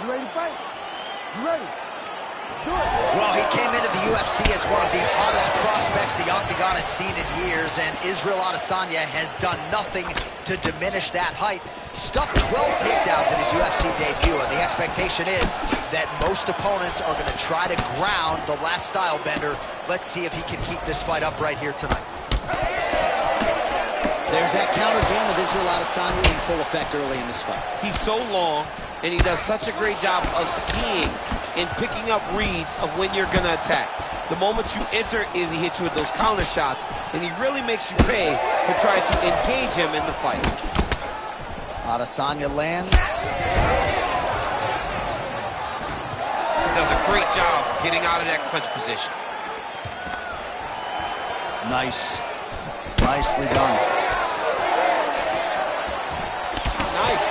You ready to fight? You ready? Well, he came into the UFC as one of the hottest prospects the Octagon had seen in years, and Israel Adesanya has done nothing to diminish that hype. Stuffed 12 takedowns in his UFC debut, and the expectation is that most opponents are going to try to ground the last style bender. Let's see if he can keep this fight up right here tonight. There's that counter game of Israel Adesanya in full effect early in this fight. He's so long, and he does such a great job of seeing and picking up reads of when you're going to attack. The moment you enter is he hits you with those counter shots, and he really makes you pay for trying to engage him in the fight. Adesanya lands. He does a great job getting out of that clinch position. Nice. Nicely done. Nice.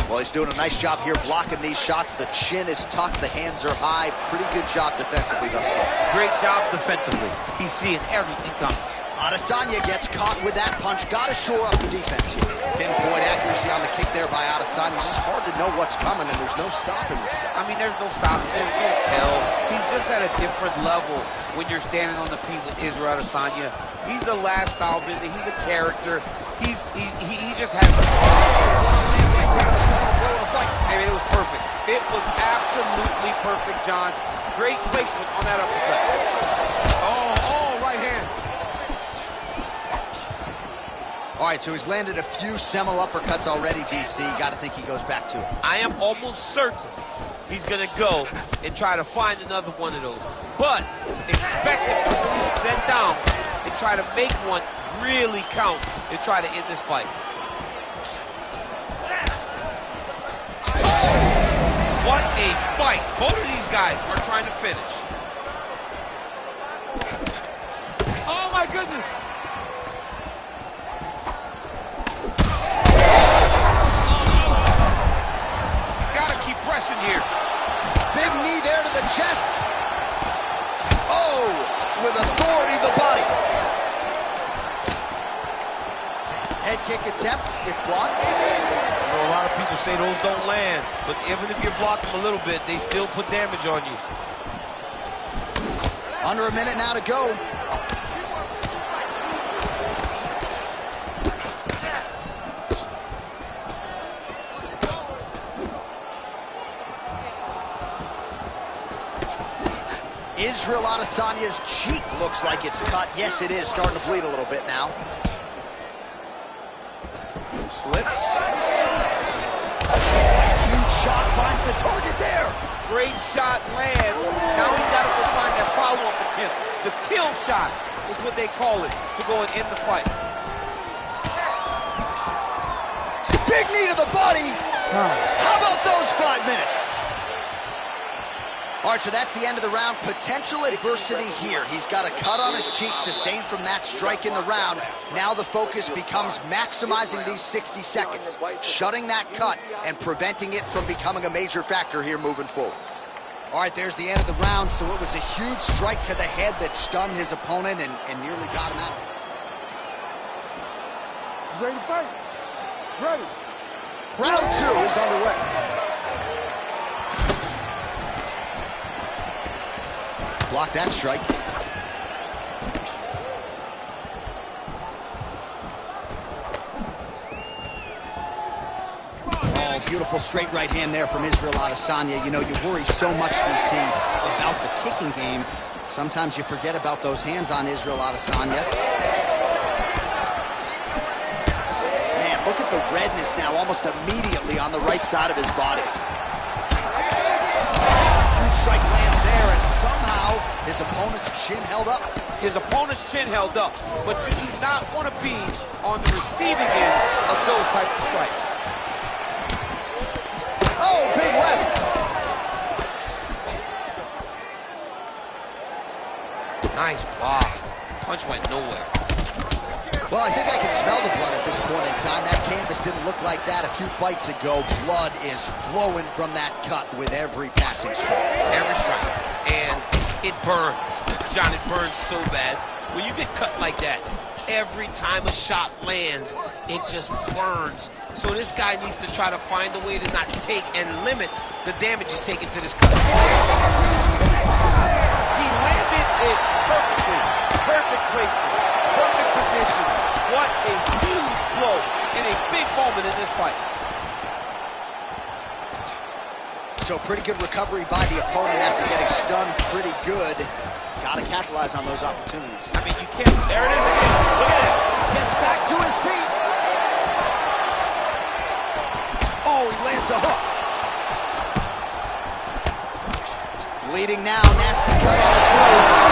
Well, he's doing a nice job here blocking these shots. The chin is tucked, the hands are high. Pretty good job defensively thus far. Great job defensively. He's seeing everything coming. Adesanya gets caught with that punch. Got to shore up the defense here. Pinpoint accuracy on the kick there by Adesanya. It's just hard to know what's coming, and there's no stopping this guy. I mean, there's no stopping. There's no tell. He's just at a different level when you're standing on the feet with Israel Adesanya. He's the last style bender. He's a character. He just has a... I mean, it was perfect. It was absolutely perfect, John. Great placement on that uppercut. Oh, right hand. All right, so he's landed a few seminal uppercuts already, DC. Got to think he goes back to it. I am almost certain he's going to go and try to find another one of those. But expect him to really sit down and try to make one really count and try to end this fight. What a fight. Both of these guys are trying to finish. Oh, my goodness. He's got to keep pressing here. Big knee there to the chest. Oh, with authority to the body. Head kick attempt. It's blocked. You know, a lot of people say those don't land, but even if you block them a little bit, they still put damage on you. Under a minute now to go. Israel Adesanya's cheek looks like it's cut. Yes, it is. Starting to bleed a little bit now. Slips. Huge shot finds the target there. Great shot lands. Now he's got to go find that follow-up attempt. The kill shot is what they call it to go and end the fight. Big knee to the body. How about those 5 minutes? All right, so that's the end of the round. Potential adversity here. He's got a cut on his cheek sustained from that strike in the round. Now the focus becomes maximizing these 60 seconds, shutting that cut and preventing it from becoming a major factor here moving forward. All right, there's the end of the round. So it was a huge strike to the head that stunned his opponent and nearly got him out. You ready to fight? Ready. Round 2 is underway. Block that strike. Oh, beautiful straight right hand there from Israel Adesanya. You know, you worry so much, DC, about the kicking game. Sometimes you forget about those hands on Israel Adesanya. Man, look at the redness now almost immediately on the right side of his body. Huge strike lands there, and somehow his opponent's chin held up. His opponent's chin held up, but you do not want to be on the receiving end of those types of strikes. Oh, big left. Nice block. Punch went nowhere. Well, I think I can smell the blood at this point in time. That canvas didn't look like that a few fights ago. Blood is flowing from that cut with every passing strike. Every strike. And it burns. John, it burns so bad. When you get cut like that, every time a shot lands, it just burns. So this guy needs to try to find a way to not take and limit the damage he's taken to this cut. He landed it perfectly. Perfect placement, perfect position. What a huge blow in a big moment in this fight. So pretty good recovery by the opponent after getting stunned pretty good. Got to capitalize on those opportunities. I mean, you can't. There it is again. Look at it. Gets back to his feet. Oh, he lands a hook. Bleeding now. Nasty cut on his nose.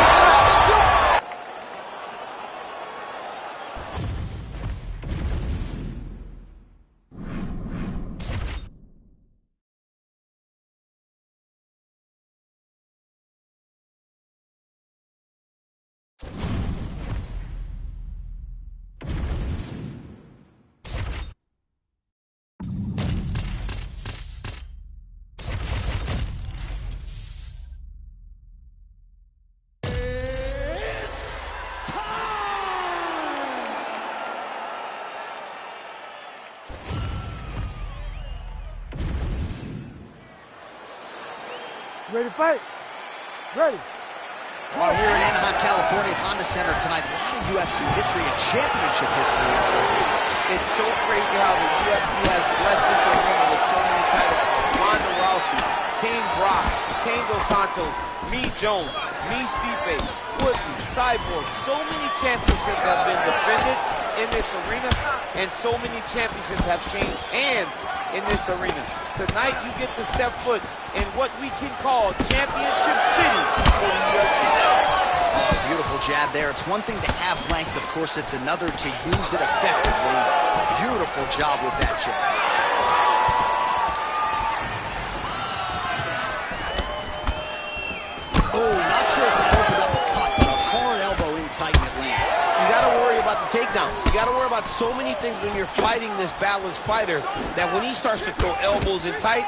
Ready to fight? Ready. Well, here in Anaheim, California, at Honda Center tonight, a lot of UFC history and championship history inside these ropes. It's so crazy how the UFC has blessed this arena with so many titles. Ronda Rousey, King Brock, King Dos Santos, Me Jones, Me Stipe, Woodley, Cyborg. So many championships have been defended in this arena, and so many championships have changed hands in this arena. Tonight, you get to step foot in what we can call Championship City for the UFC. Oh, beautiful jab there. It's one thing to have length, of course, it's another to use it effectively. Beautiful job with that jab. Oh, not sure if that opened up a cut, but a hard elbow in tight and it lands. You got to worry about the takedowns. You got to worry about so many things when you're fighting this balanced fighter that when he starts to throw elbows in tight,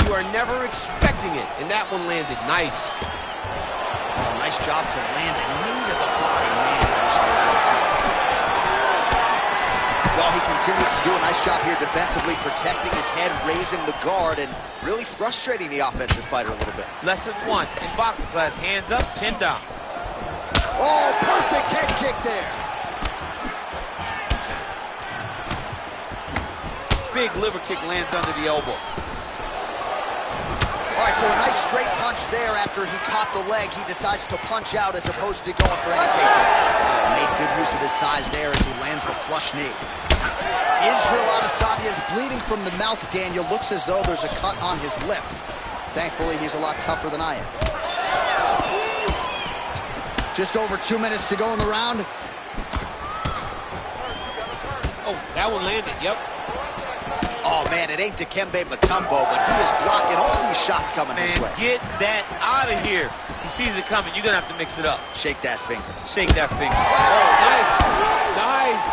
you are never expecting it. And that one landed nice. Oh, nice job to land a knee to the body, man. Well, he continues to do a nice job here defensively, protecting his head, raising the guard, and really frustrating the offensive fighter a little bit. Lesson 1 in boxing class, hands up, chin down. Oh, perfect head kick there. Big liver kick lands under the elbow. All right, so a nice straight punch there after he caught the leg. He decides to punch out as opposed to going for any takedown. Made good use of his size there as he lands the flush knee. Israel Adesanya is bleeding from the mouth, Daniel. Looks as though there's a cut on his lip. Thankfully, he's a lot tougher than I am. Just over 2 minutes to go in the round. Oh, that one landed, yep. Oh, man, it ain't Dikembe Mutombo, but he is blocking all these shots coming his way. Get that out of here. He sees it coming. You're going to have to mix it up. Shake that finger. Shake that finger. Oh, nice. Nice.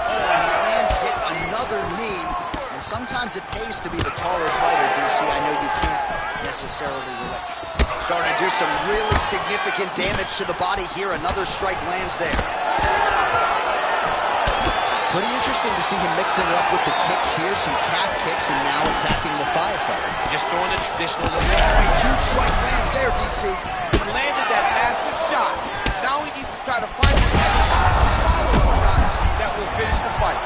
Oh, and he lands hit another knee. And sometimes it pays to be the taller fighter, DC. I know you can't necessarily relate. Starting to do some really significant damage to the body here. Another strike lands there. Pretty interesting to see him mixing it up with the kicks here, some calf kicks, and now attacking the thigh fighter. Just throwing a traditional... Huge strike lands there, DC. He landed that massive shot. Now he needs to try to find the shot that will finish the fight.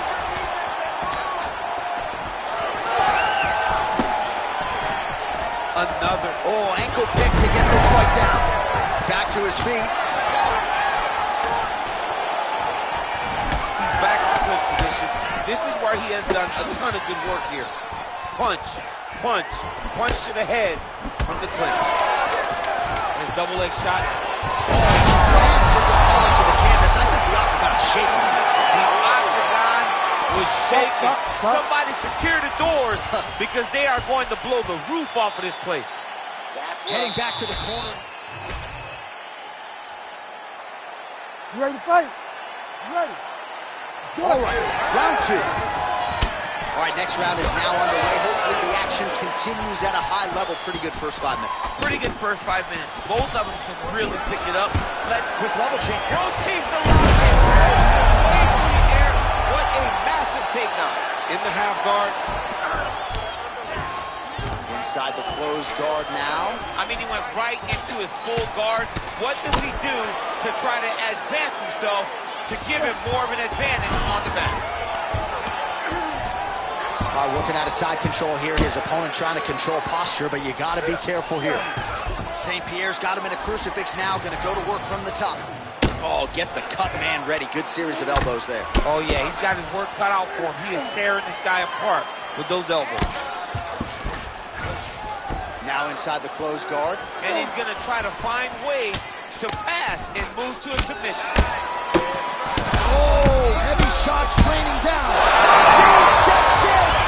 Another. Oh, ankle pick to get this fight down. Back to his feet. Back to close position. This is where he has done a ton of good work here. Punch, punch, punch to the head from the clinch. His double leg shot. Oh, he slams his opponent to the canvas. I think the Octagon is shaking this. The Octagon was shaking. Somebody secure the doors because they are going to blow the roof off of this place. Heading back to the corner. You ready to fight? You ready? All right, round 2. All right, next round is now underway. Hopefully the action continues at a high level. Pretty good first 5 minutes. Pretty good first 5 minutes. Both of them can really pick it up. Quick level change. Rotates the line. close guard now. I mean, he went right into his full guard. What does he do to try to advance himself to give him more of an advantage on the mat? Working out of side control here. His opponent trying to control posture, but you got to be careful here. St. Pierre's got him in a crucifix now. Going to go to work from the top. Oh, get the cut man ready. Good series of elbows there. Oh, yeah, he's got his work cut out for him. He is tearing this guy apart with those elbows. Now inside the closed guard. And he's going to try to find ways to pass and move to a submission. Oh, heavy shots raining down. Dave steps in.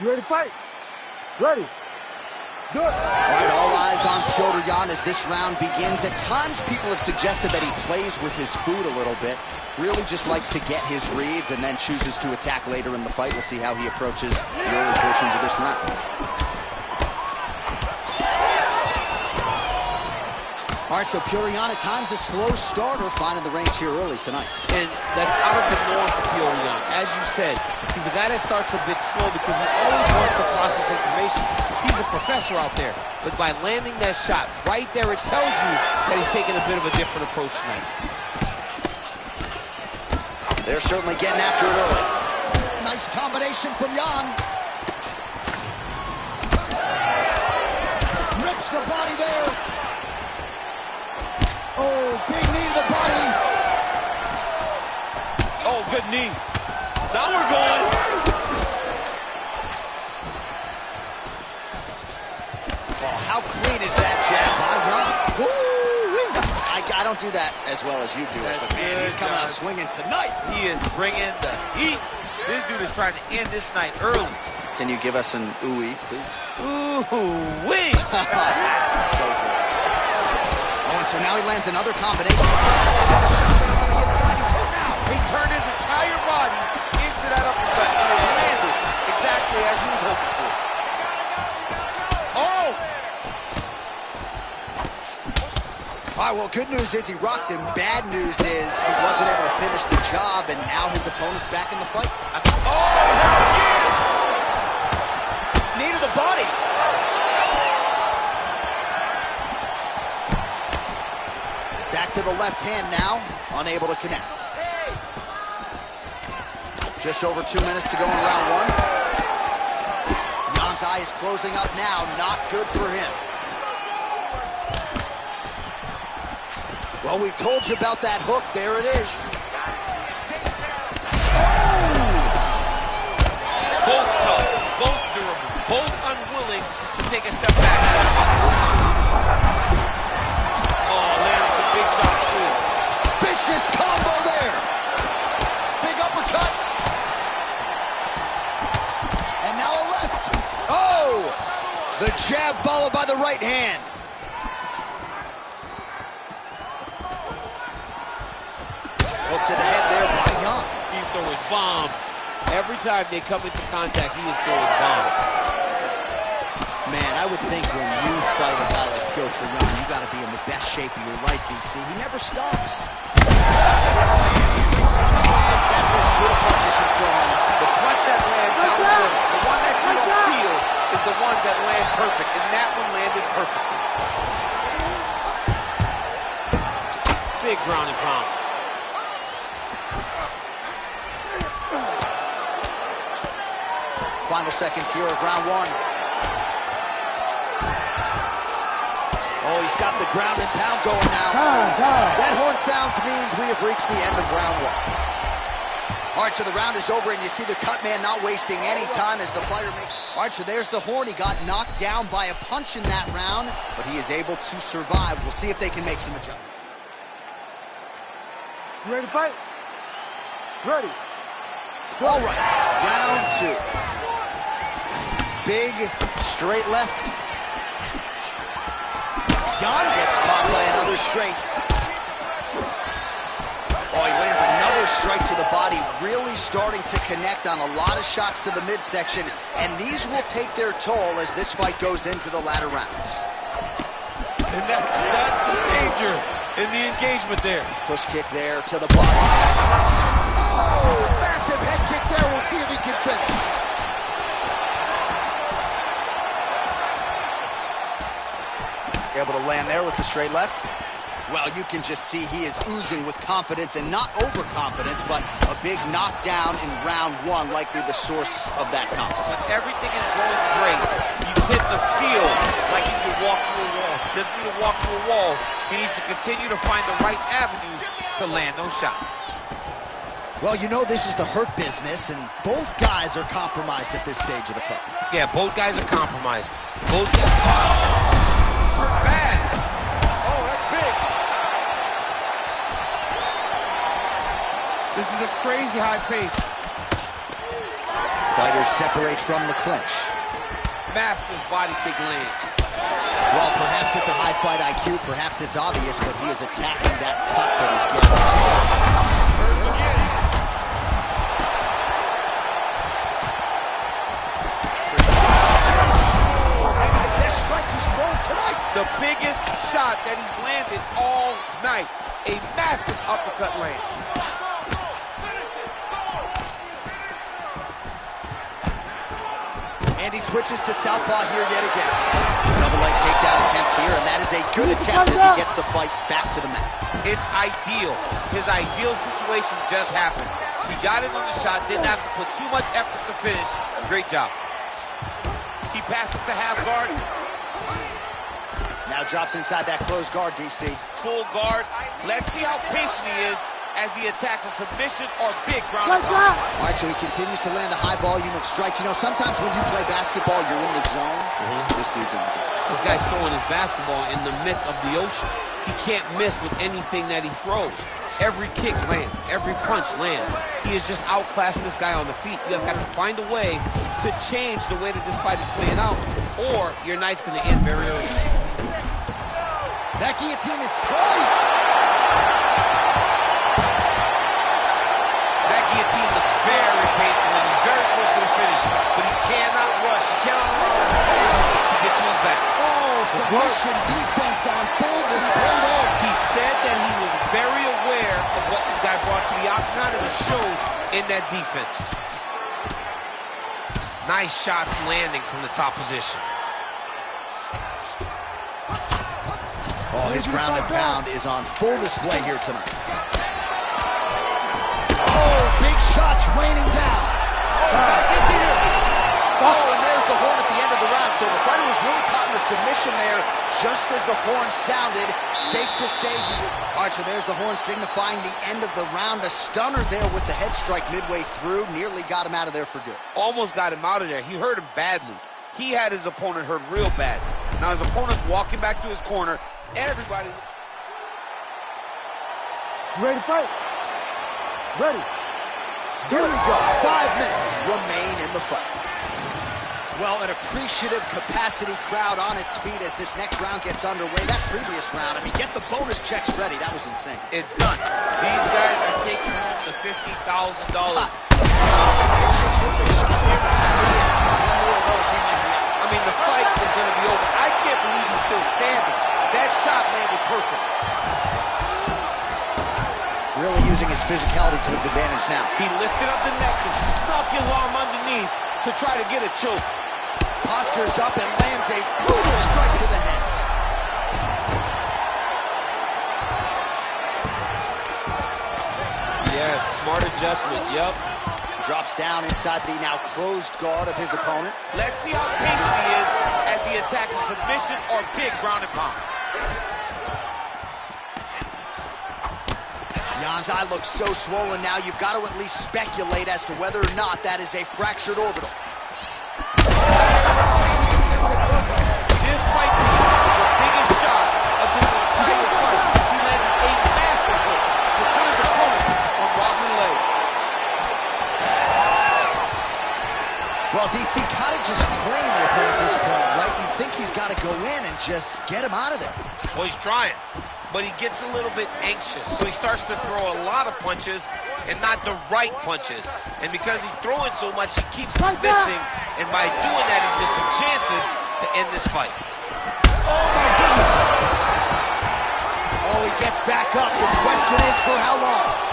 You ready to fight? Ready. Do it. All right, all eyes on Petr Yan as this round begins. At times, people have suggested that he plays with his food a little bit. Really just likes to get his reads and then chooses to attack later in the fight. We'll see how he approaches the early portions of this round. All right, so Petr Yan at times a slow starter, finding the range here early tonight. And that's out of the norm for Petr Yan. As you said, he's a guy that starts a bit slow because he always wants to process information. He's a professor out there. But by landing that shot right there, it tells you that he's taking a bit of a different approach tonight. They're certainly getting after it early. Nice combination from Yan. Rips the body there. Oh, big knee to the body. Oh, good knee. Now we're going. Oh, how clean is that jab by Yan? I don't do that as well as you do it, but man, he's coming out swinging tonight. He is bringing the heat. This dude is trying to end this night early. Can you give us an ooh-wee, please? Ooh-wee. So good. Oh, and so now he lands another combination. He turned his entire body into that uppercut, and it landed exactly as he was hoping for. Oh! All right, well, good news is he rocked him. Bad news is he wasn't able to finish the job, and now his opponent's back in the fight. Knee to the body. Back to the left hand now, unable to connect. Just over 2 minutes to go in round one. Yan's eye is closing up now, not good for him. Well, we told you about that hook. There it is. Oh! Both tough, both durable, both unwilling to take a step back. Oh, landed some big shots too. Vicious combo there. Big uppercut. And now a left. Oh! The jab followed by the right hand. Hook to the head there by Yan. He's throwing bombs. Every time they come into contact, he is throwing bombs. Man, I would think when you fight a guy like Petr Yan, you got to be in the best shape of your life, DC. He never stops. That's as good a punch as he's throwing. The punch that lands down the middle, the one that you don't feel, is the ones that land perfect, and that one landed perfectly. Big ground and pound. Final seconds here of round one. Oh, he's got the ground and pound going now. That horn sounds means we have reached the end of round one. All right, so the round is over, and you see the cut man not wasting any time as the fighter makes... All right, so there's the horn. He got knocked down by a punch in that round, but he is able to survive. We'll see if they can make some adjustments. You ready to fight? Ready. All right, round two. Big, straight left. Yan gets caught by another straight. Oh, he lands another strike to the body, really starting to connect on a lot of shots to the midsection, and these will take their toll as this fight goes into the latter rounds. And that's the danger in the engagement there. Push kick there to the body. Oh, massive head kick there. We'll see if he can finish. Able to land there with the straight left. Well, you can just see he is oozing with confidence, and not overconfidence, but a big knockdown in round one, likely the source of that confidence. Everything is going great. He's hitting the field like he could walk through a wall. He doesn't need to walk through a wall. He needs to continue to find the right avenues to land those shots. Well, you know this is the hurt business, and both guys are compromised at this stage of the fight. Yeah, both guys are compromised. Both guys... Oh! Hurts bad. Oh, that's big. This is a crazy high pace. Fighters separate from the clinch. Massive body kick land. Well, perhaps it's a high fight IQ, perhaps it's obvious, but he is attacking that cut that he's getting. Maybe the best strike he's thrown tonight. The biggest shot that he's landed all night. A massive uppercut land. And he switches to southpaw here yet again. Double leg takedown attempt here, and that is a good attempt as he gets the fight back to the mat. It's ideal. His ideal situation just happened. He got it on the shot, didn't have to put too much effort to finish. Great job. He passes to half guard. Now drops inside that closed guard, DC. Full guard. Let's see how patient he is as he attacks a submission or big ground and Like pound. that. All right, so he continues to land a high volume of strikes. You know, sometimes when you play basketball, you're in the zone. This dude's in the zone. This guy's throwing his basketball in the midst of the ocean. He can't miss with anything that he throws. Every kick lands. Every punch lands. He is just outclassing this guy on the feet. You have got to find a way to change the way that this fight is playing out, or your night's going to end very early. That guillotine is tight. That guillotine looks very painful and he's very close to the finish, but he cannot rush. He cannot allow his opponent to get to his back. Oh, submission defense on full display there. He said that he was very aware of what this guy brought to the octagon, and it showed in that defense. Nice shots landing from the top position. Oh, his ground and pound is on full display here tonight. Oh, big shots raining down. Oh, and there's the horn at the end of the round. So the fighter was really caught in a submission there just as the horn sounded. Safe to say he was... All right, so there's the horn signifying the end of the round. A stunner there with the head strike midway through. Nearly got him out of there for good. Almost got him out of there. He hurt him badly. He had his opponent hurt real bad. Now his opponent's walking back to his corner. Everybody... You ready to fight? Ready. Here we go. 5 minutes remain in the fight. Well, an appreciative capacity crowd on its feet as this next round gets underway. That previous round, I mean, get the bonus checks ready. That was insane. It's done. These guys are taking home the $50,000. I mean, the fight is going to be over. I can't believe he's still standing. That shot landed perfect. Really using his physicality to his advantage now. He lifted up the neck and snuck his arm underneath to try to get a choke. Postures up and lands a brutal strike to the head. Yes, smart adjustment, yep. Drops down inside the now closed guard of his opponent. Let's see how patient he is as he attacks a submission or big ground and pound. Jan's eye looks so swollen now, you've got to at least speculate as to whether or not that is a fractured orbital. This might be the biggest shot of this entire fight. He landed a massive hook to put his opponent on wobbly legs. Well, DC kind of just playing with him at this point, right? You think he's got to go in and just get him out of there. Well, he's trying, but he gets a little bit anxious, so he starts to throw a lot of punches and not the right punches. And because he's throwing so much, he keeps missing, and by doing that, he gets some chances to end this fight. Oh, my goodness. Oh, he gets back up. The question is for how long?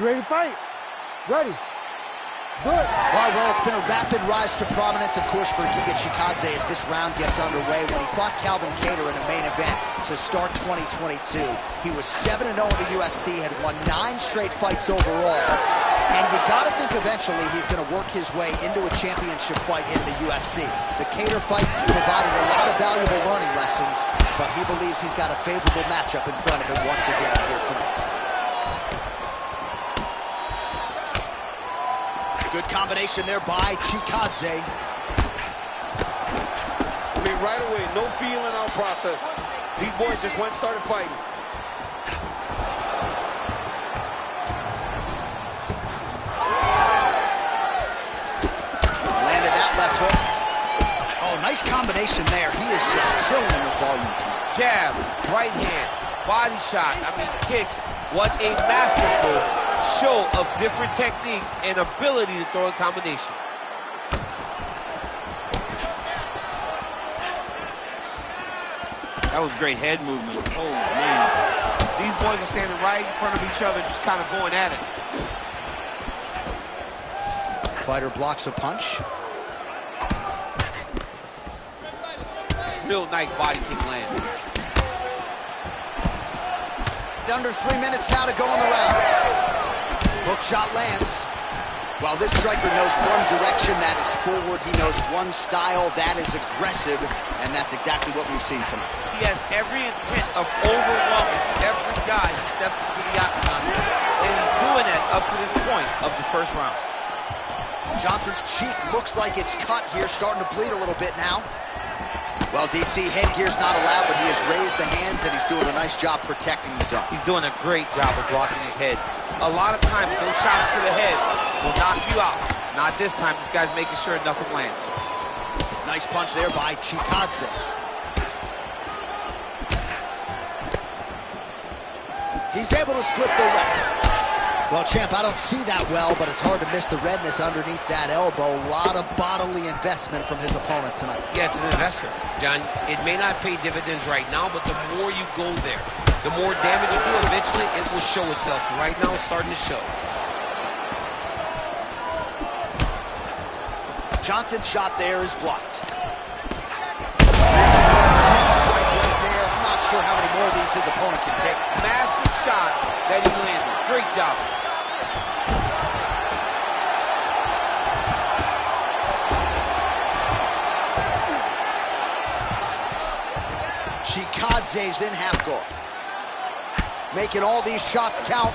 You ready to fight? Ready. Good. All right, well, it's been a rapid rise to prominence, of course, for Giga Chikadze as this round gets underway. When he fought Calvin Kattar in the main event to start 2022, he was 7-0 in the UFC, had won 9 straight fights overall. And you got to think eventually he's going to work his way into a championship fight in the UFC. The Kattar fight provided a lot of valuable learning lessons, but he believes he's got a favorable matchup in front of him once again here tonight. Good combination there by Chikadze. I mean, right away, no feeling out process. These boys just went and started fighting. Landed that left hook. Oh, nice combination there. He is just killing him with volume tonight. Jab, right hand, body shot, I mean, kicks. What a masterful show of different techniques and ability to throw in combination. That was great head movement. Oh, man. These boys are standing right in front of each other, just kind of going at it. Fighter blocks a punch. Real nice body kick land. Under 3 minutes now to go in the round. Hook shot lands. While this striker knows one direction, that is forward. He knows one style, that is aggressive, and that's exactly what we've seen tonight. He has every intent of overwhelming every guy who steps into the octagon, and he's doing that up to this point of the first round. Johnson's cheek looks like it's cut here, starting to bleed a little bit now. Well, DC, headgear's not allowed, but he has raised the hands, and he's doing a nice job protecting the dome. He's doing a great job of blocking his head. A lot of times, those shots to the head will knock you out. Not this time. This guy's making sure nothing lands. Nice punch there by Chikadze. He's able to slip the left. Well, champ, I don't see that well, but it's hard to miss the redness underneath that elbow. A lot of bodily investment from his opponent tonight. Yeah, it's an investment, John. It may not pay dividends right now, but the more you go there, the more damage you do, eventually it will show itself. Right now, it's starting to show. Johnson's shot there is blocked. Strike right there. I'm not sure how many more of these his opponent can take. Massive shot that he landed. Great job. Chikadze's in half guard. Making all these shots count.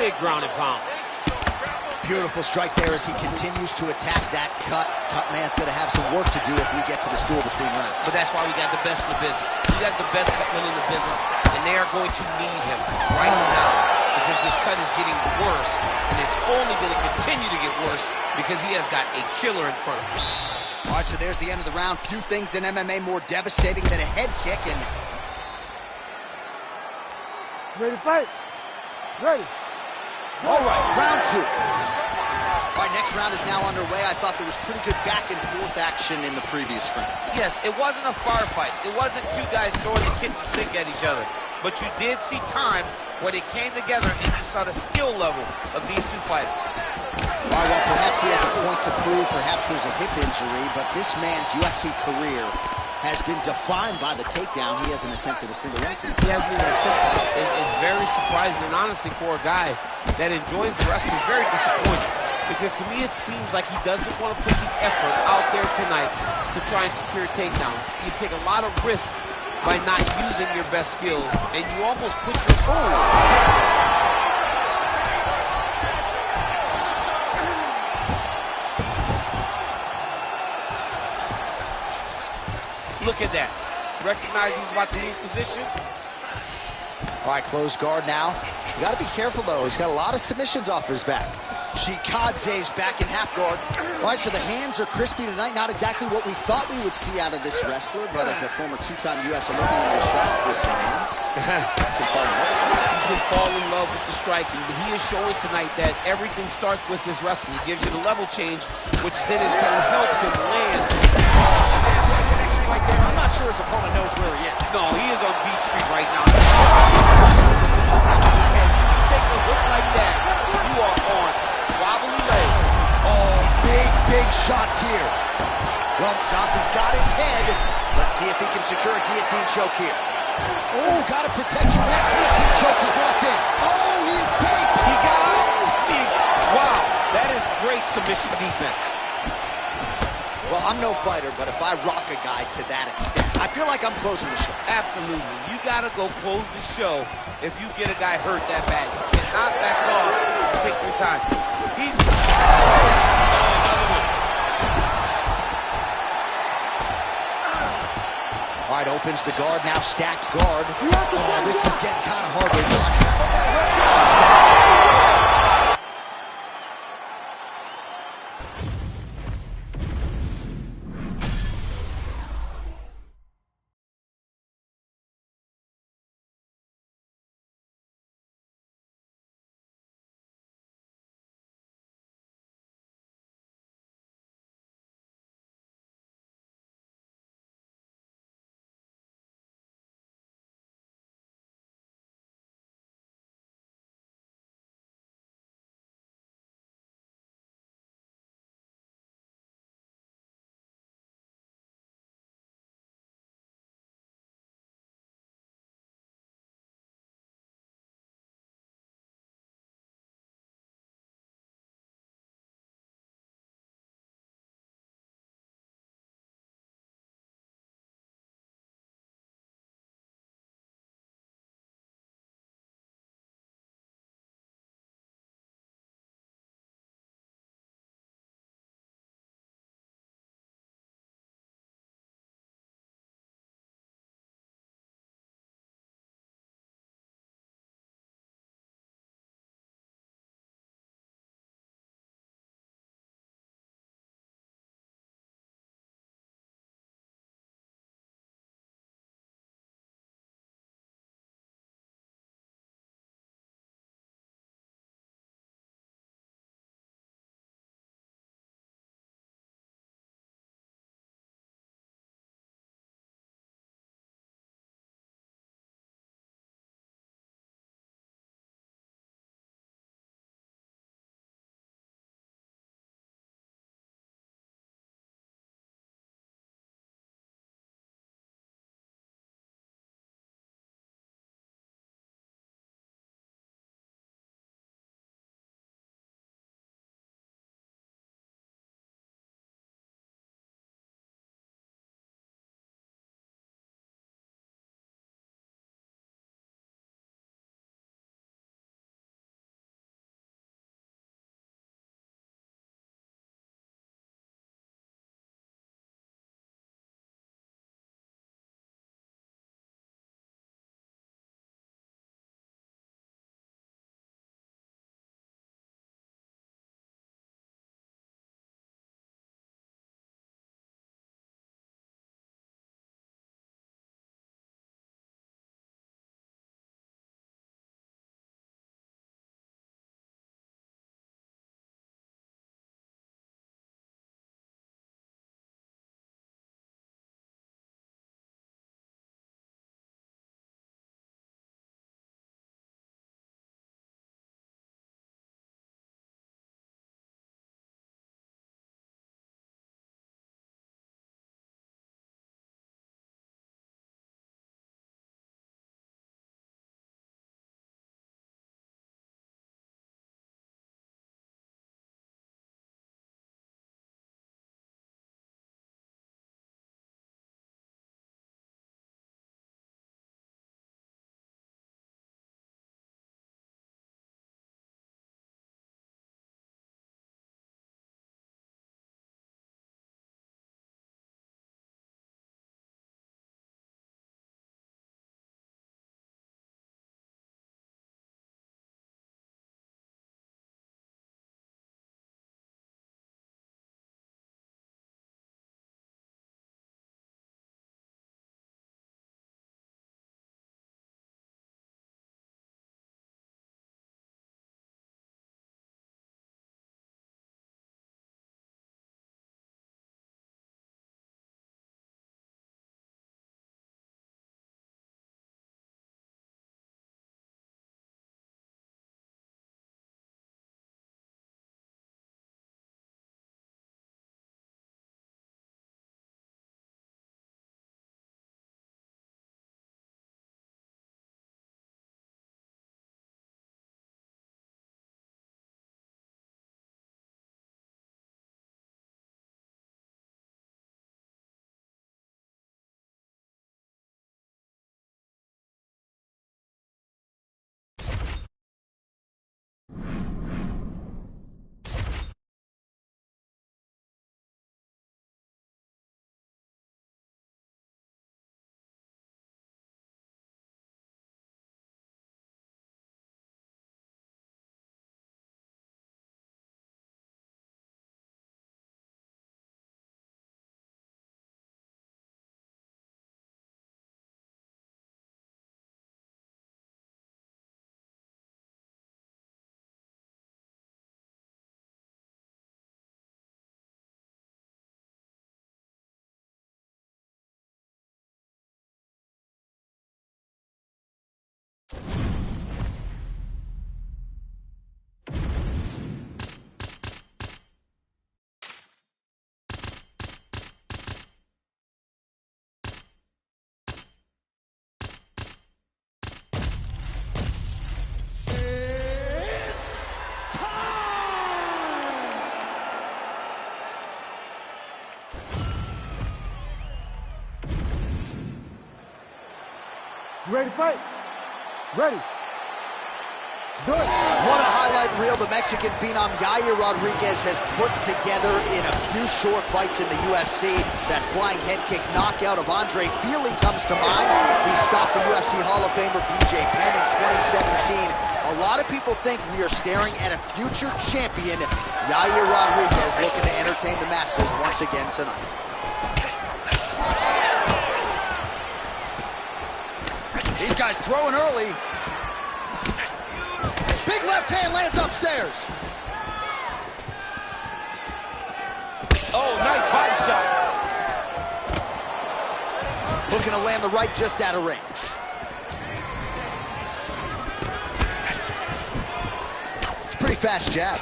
Big ground and pound. Beautiful strike there as he continues to attack that cut. Cut man's going to have some work to do if we get to the stool between rounds. But that's why we got the best in the business. We got the best cutman in the business, and they are going to need him right now because this cut is getting worse, and it's only going to continue to get worse because he has got a killer in front of him. All right, so there's the end of the round. Few things in MMA more devastating than a head kick, and... Ready to fight? Ready. All right, round 2. All right, next round is now underway. I thought there was pretty good back-and-forth action in the previous round. Yes, it wasn't a firefight. It wasn't two guys throwing the kitchen sink at each other. But you did see times where they came together and you saw the skill level of these two fighters. All right, well, perhaps he has a point to prove. Perhaps there's a hip injury, but this man's UFC career has been defined by the takedown. He hasn't attempted a single one. He hasn't even attempted. It's very surprising, and honestly, for a guy that enjoys the wrestling, it's very disappointing. Because to me, it seems like he doesn't want to put the effort out there tonight to try and secure takedowns. You take a lot of risk by not using your best skill, and you almost put your Look at that. Recognize he's about to lose position. All right, closed guard now. You got to be careful, though. He's got a lot of submissions off his back. Chikadze's back in half guard. All right, so the hands are crispy tonight. Not exactly what we thought we would see out of this wrestler, but as a former 2-time U.S. Olympian yourself with some hands, you can fall in love with them. He can fall in love with the striking, but he is showing tonight that everything starts with his wrestling. He gives you the level change, which then in turn helps him land. right there. I'm not sure his opponent knows where he is. No, he is on Beach Street right now. You take a hook like that, you are on wobbly legs. Oh, big shots here. Well, Johnson's got his head. Let's see if he can secure a guillotine choke here. Oh, got to protect your neck. Guillotine choke is locked in. Oh, he escapes. He got out. Wow, that is great submission defense. Well, I'm no fighter, but if I rock a guy to that extent, I feel like I'm closing the show. Absolutely. You got to go close the show if you get a guy hurt that bad. You cannot back off. Take your time. He's... Oh, another one. All right, opens the guard, now stacked guard. Oh, this is getting kind of hard to watch. You ready to fight? Ready. Let's do it. What a highlight reel the Mexican phenom Yair Rodriguez has put together in a few short fights in the UFC. That flying head kick knockout of Andre Fili comes to mind. He stopped the UFC Hall of Famer BJ Penn in 2017. A lot of people think we are staring at a future champion. Yair Rodriguez looking to entertain the masses once again tonight. These guys throwing early. Big left hand lands upstairs. Oh, nice body shot. Looking to land the right just out of range. It's a pretty fast jab.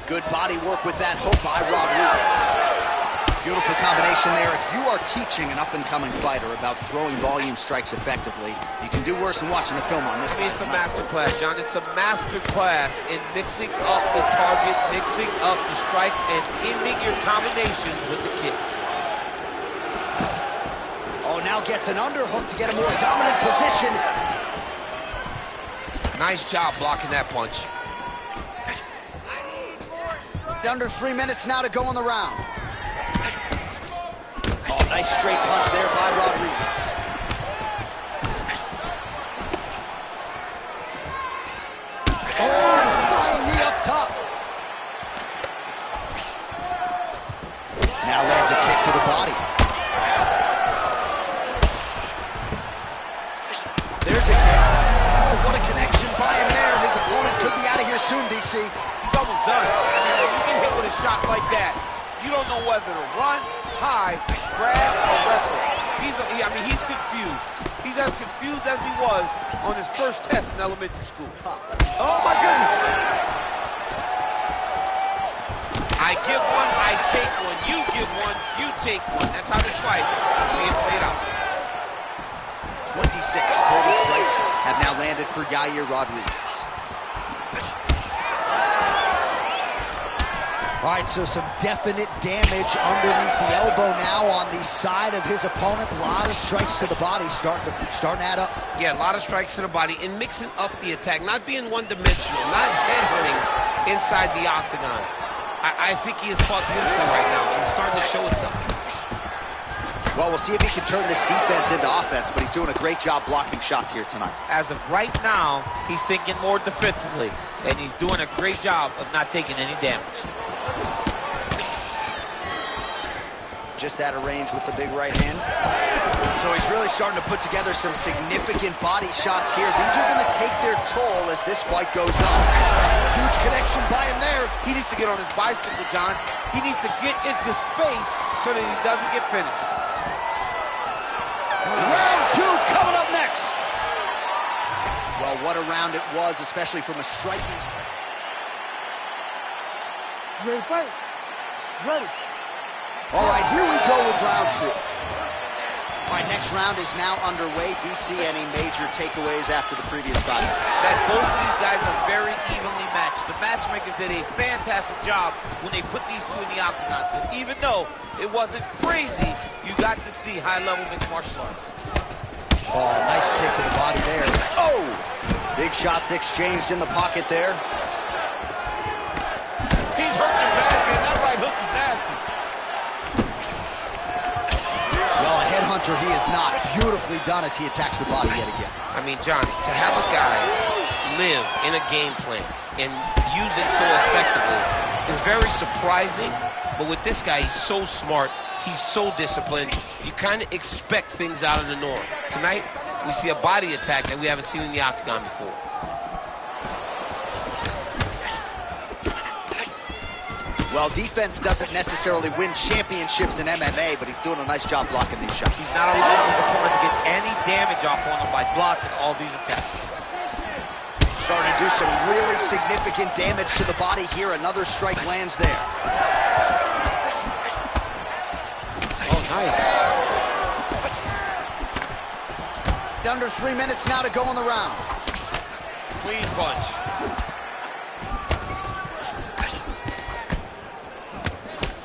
Good body work with that hook by Rodriguez. Beautiful combination there. If you are teaching an up-and-coming fighter about throwing volume strikes effectively, you can do worse than watching the film on this. It's a master class, John. It's a master class in mixing up the target, mixing up the strikes, and ending your combinations with the kick. Oh, now gets an underhook to get a more dominant position. Nice job blocking that punch. Under 3 minutes now to go in the round. Oh, nice straight punch there by Rodriguez. Oh, flying knee up top. Now lands a kick to the body. There's a kick. Oh, what a connection by him there. His opponent could be out of here soon, DC. He's almost done. I mean, when you get hit with a shot like that, you don't know whether to run, hide, grab, or wrestle. He's confused. He's as confused as he was on his first test in elementary school. Oh, my goodness. I give one, I take one. You give one, you take one. That's how this fight is being played out. 26 total strikes have now landed for Yair Rodriguez. All right, so some definite damage underneath the elbow now on the side of his opponent. A lot of strikes to the body starting to add up. Yeah, a lot of strikes to the body and mixing up the attack, not being one-dimensional, not headhunting inside the octagon. I think he has fought beautifully right now, and it's starting to show itself. Well, we'll see if he can turn this defense into offense, but he's doing a great job blocking shots here tonight. As of right now, he's thinking more defensively, and he's doing a great job of not taking any damage. Just out of range with the big right hand. So he's really starting to put together some significant body shots here. These are going to take their toll as this fight goes on. Huge connection by him there. He needs to get on his bicycle, John. He needs to get into space so that he doesn't get finished. Round two coming up next. Well, what a round it was, especially from a striking. You ready to fight? Ready. All right, here we go with round two. All right, next round is now underway. DC, any major takeaways after the previous fight? That both of these guys are very evenly matched. The matchmakers did a fantastic job when they put these two in the octagon. So even though it wasn't crazy, you got to see high-level mixed martial arts. Oh, nice kick to the body there. Oh! Big shots exchanged in the pocket there. He's hurting him bad, man. That right hook is nasty. Well, a headhunter he is not. Beautifully done as he attacks the body yet again. I mean, John, to have a guy live in a game plan and use it so effectively is very surprising. But with this guy, he's so smart. He's so disciplined. You kind of expect things out of the norm. Tonight, we see a body attack that we haven't seen in the octagon before. Well, defense doesn't necessarily win championships in MMA, but he's doing a nice job blocking these shots. He's not allowing his opponent to get any damage off on him by blocking all these attacks. Starting to do some really significant damage to the body here. Another strike lands there. Oh, nice. Under 3 minutes now to go in the round. Clean punch.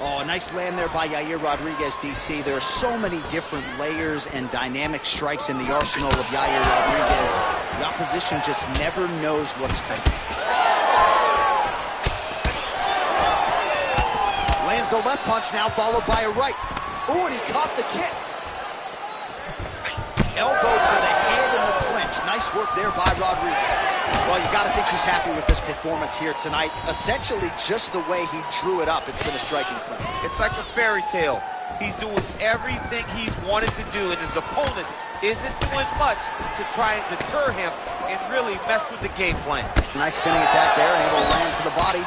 Oh, A nice land there by Yair Rodriguez, DC. There are so many different layers and dynamic strikes in the arsenal of Yair Rodriguez. The opposition just never knows what's coming. Lands the left punch now, followed by a right. Ooh, and he caught the kick. Elbow to the head in the clinch. Nice work there by Rodriguez. Well, you got to think he's happy with this performance here tonight. Essentially, just the way he drew it up, it's been a striking clinic. It's like a fairy tale. He's doing everything he wanted to do, and his opponent isn't doing much to try and deter him and really mess with the game plan. Nice spinning attack there, and able to land to the body.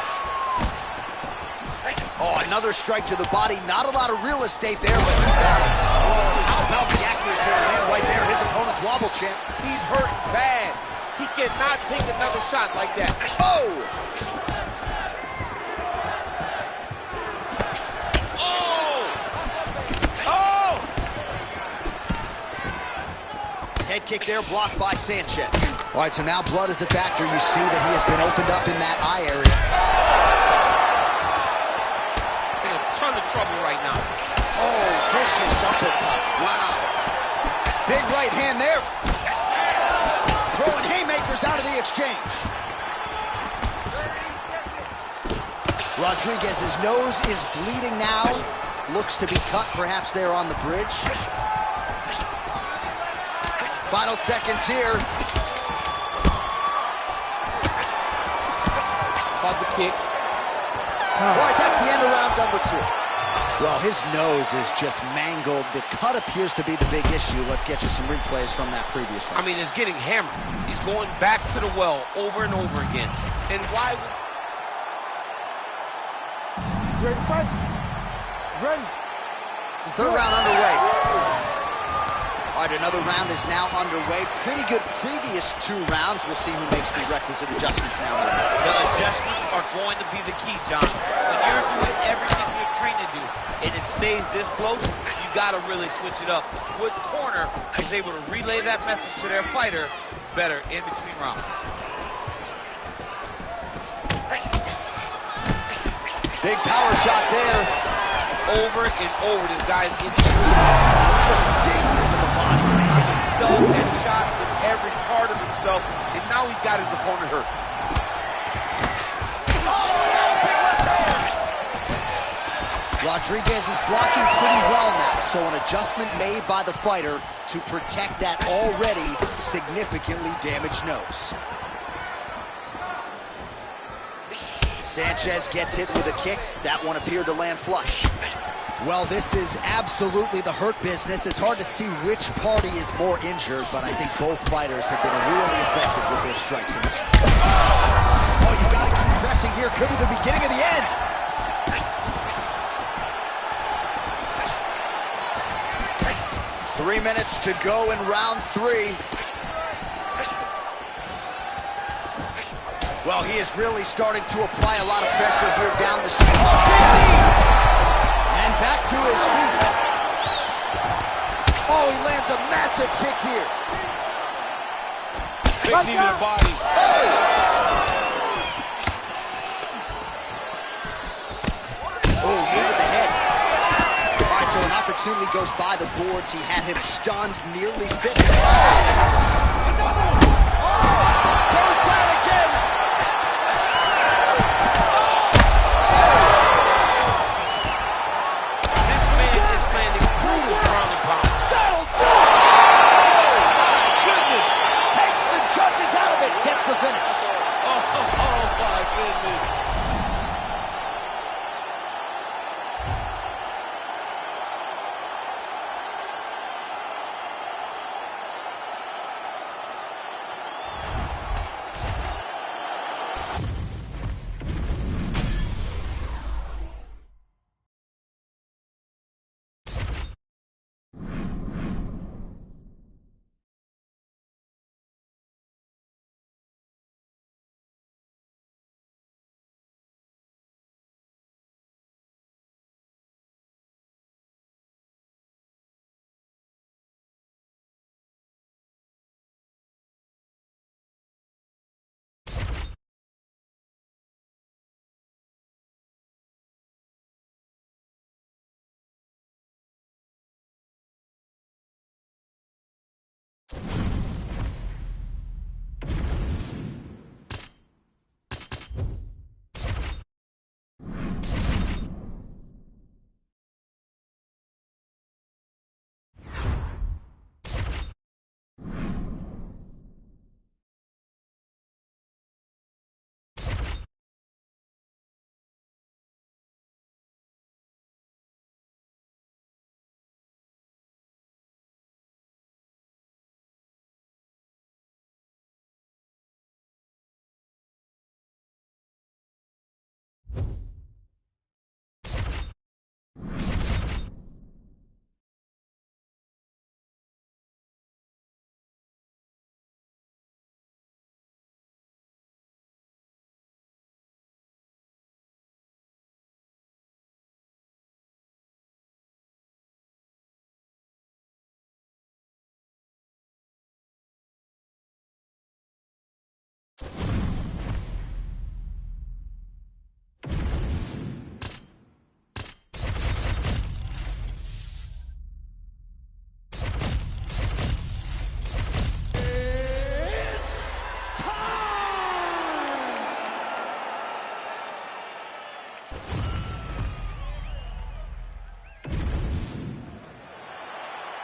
Oh, another strike to the body. Not a lot of real estate there, but he got it. Oh, how about the accuracy to land right there? His opponent's wobble champ. He's hurt bad. He cannot take another shot like that. Oh! Oh! Oh! Head kick there, blocked by Sanchez. All right, so now blood is a factor. You see that he has been opened up in that eye area. In a ton of trouble right now. Oh, vicious uppercut. Wow. Big right hand there. Throwing haymakers out of the exchange. Rodriguez's nose is bleeding now. Looks to be cut, perhaps there on the bridge. Final seconds here. Caught the kick. All right, that's the end of round number 2. Well, his nose is just mangled. The cut appears to be the big issue. Let's get you some replays from that previous round. I mean, it's getting hammered. He's going back to the well over and over again. And why? You ready to fight? Ready? Third round underway. All right, another round is now underway. Pretty good previous 2 rounds. We'll see who makes the requisite adjustments now. The adjustments are going to be the key, John. When you're doing everything you're trained to do, and it stays this close, you got to really switch it up. Wood Corner is able to relay that message to their fighter better in between rounds. Big power shot there. Over and over, this guy's getting Just digs into the body, man. dug and shot with every part of himself, and now he's got his opponent hurt. Rodriguez is blocking pretty well now, so an adjustment made by the fighter to protect that already significantly damaged nose. Sanchez gets hit with a kick. That one appeared to land flush. Well, this is absolutely the hurt business. It's hard to see which party is more injured, but I think both fighters have been really effective with their strikes in this. Oh, you gotta keep pressing here. Could be the beginning of the end. Three minutes to go in round 3. Well, he is really starting to apply a lot of pressure here down the street. Oh, big knee! And back to his feet. Oh, he lands a massive kick here. Big knee to the body. Oh! Oh, knee to the head. All right, so an opportunity goes by the boards. He had him stunned, nearly finished. Oh! Goes down again. The finish. Oh my goodness.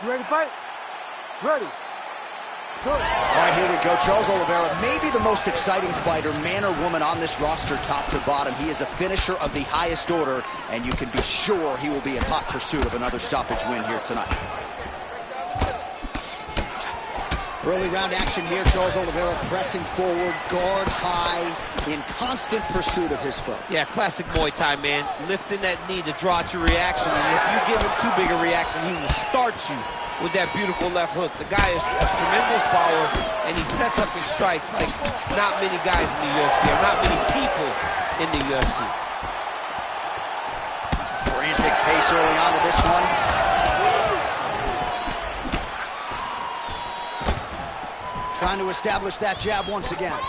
You ready to fight? Ready. Good. All right, here we go. Charles Oliveira, maybe the most exciting fighter, man or woman, on this roster, top to bottom. He is a finisher of the highest order, and you can be sure he will be in hot pursuit of another stoppage win here tonight. Early round action here. Charles Oliveira pressing forward, guard high, in constant pursuit of his foe. Yeah, classic Muay Thai, man. Lifting that knee to draw out your reaction. And if you give him too big a reaction, he will start you with that beautiful left hook. The guy has tremendous power, and he sets up his strikes like not many guys in the UFC, or not many people in the UFC. Frantic pace early on to this one. Trying to establish that jab once again.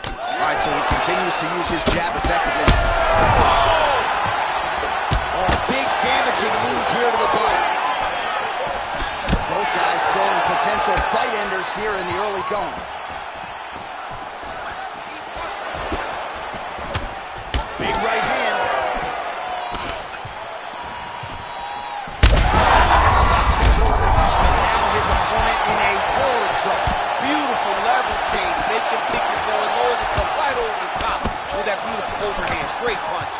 All right, so he continues to use his jab effectively. Oh, big damaging knees here to the body. Both guys throwing potential fight enders here in the early going. Big right hand. That's over the top. Now his opponent in a world of trouble. Beautiful level change. Make them think you're going lower to come right over the top with that beautiful overhand. Straight punch.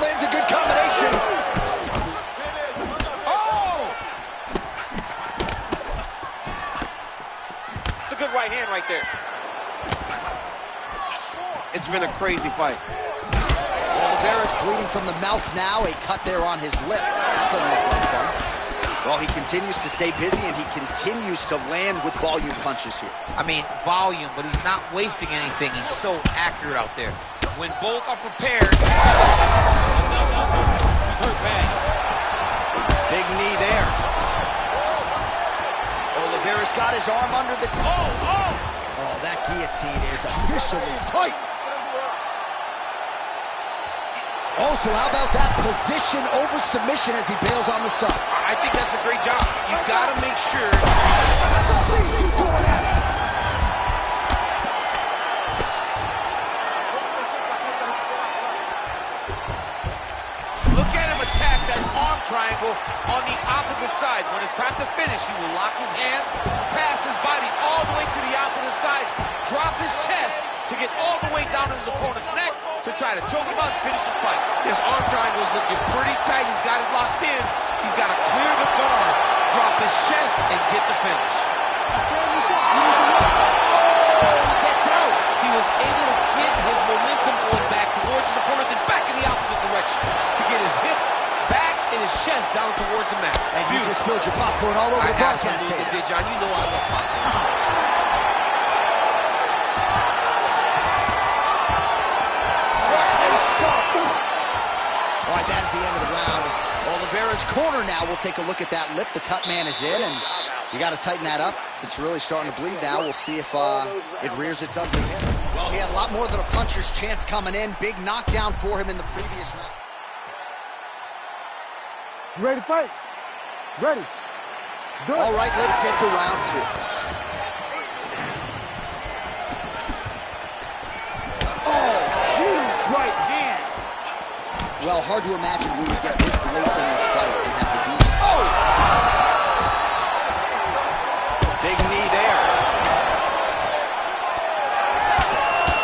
Lands a good combination. Oh! It's a good right hand right there. It's been a crazy fight. Oliveira's bleeding from the mouth now. A cut there on his lip. That doesn't look like fun. Well, he continues to stay busy, and he continues to land with volume punches here. I mean, volume, but he's not wasting anything. He's so accurate out there. When both are prepared. He's hurt bad. Big knee there. Oliveira's got his arm under the... Oh, that guillotine is officially tight. Also, how about that position over submission as he bails on the sub? I think that's a great job. You gotta make sure. Look at him attack that arm triangle on the opposite side. When it's time to finish, he will lock his hands, pass his body all the way to the opposite side, drop his chest to get all the way down to his opponent's neck to try to choke him out and finish the fight. This arm triangle is looking pretty tight. He's got it locked in. He's got to clear the guard, drop his chest, and get the finish. Oh, he gets out. He was able to get his momentum going back towards his opponent, then back in the opposite direction to get his hips back and his chest down towards the mat. And you just spilled your popcorn all over the broadcast absolutely table. did, John. You know I love popcorn. All right, that is the end of the round. Oliveira's corner now. We'll take a look at that lip. The cut man is in, and you got to tighten that up. It's really starting to bleed now. We'll see if it rears its ugly head. Well, he had a lot more than a puncher's chance coming in. Big knockdown for him in the previous round. You ready to fight? Ready. Good. All right, let's get to round two. Oh, huge right hand. Well, hard to imagine we would get this late in the fight and have to beat. Oh! Big knee there.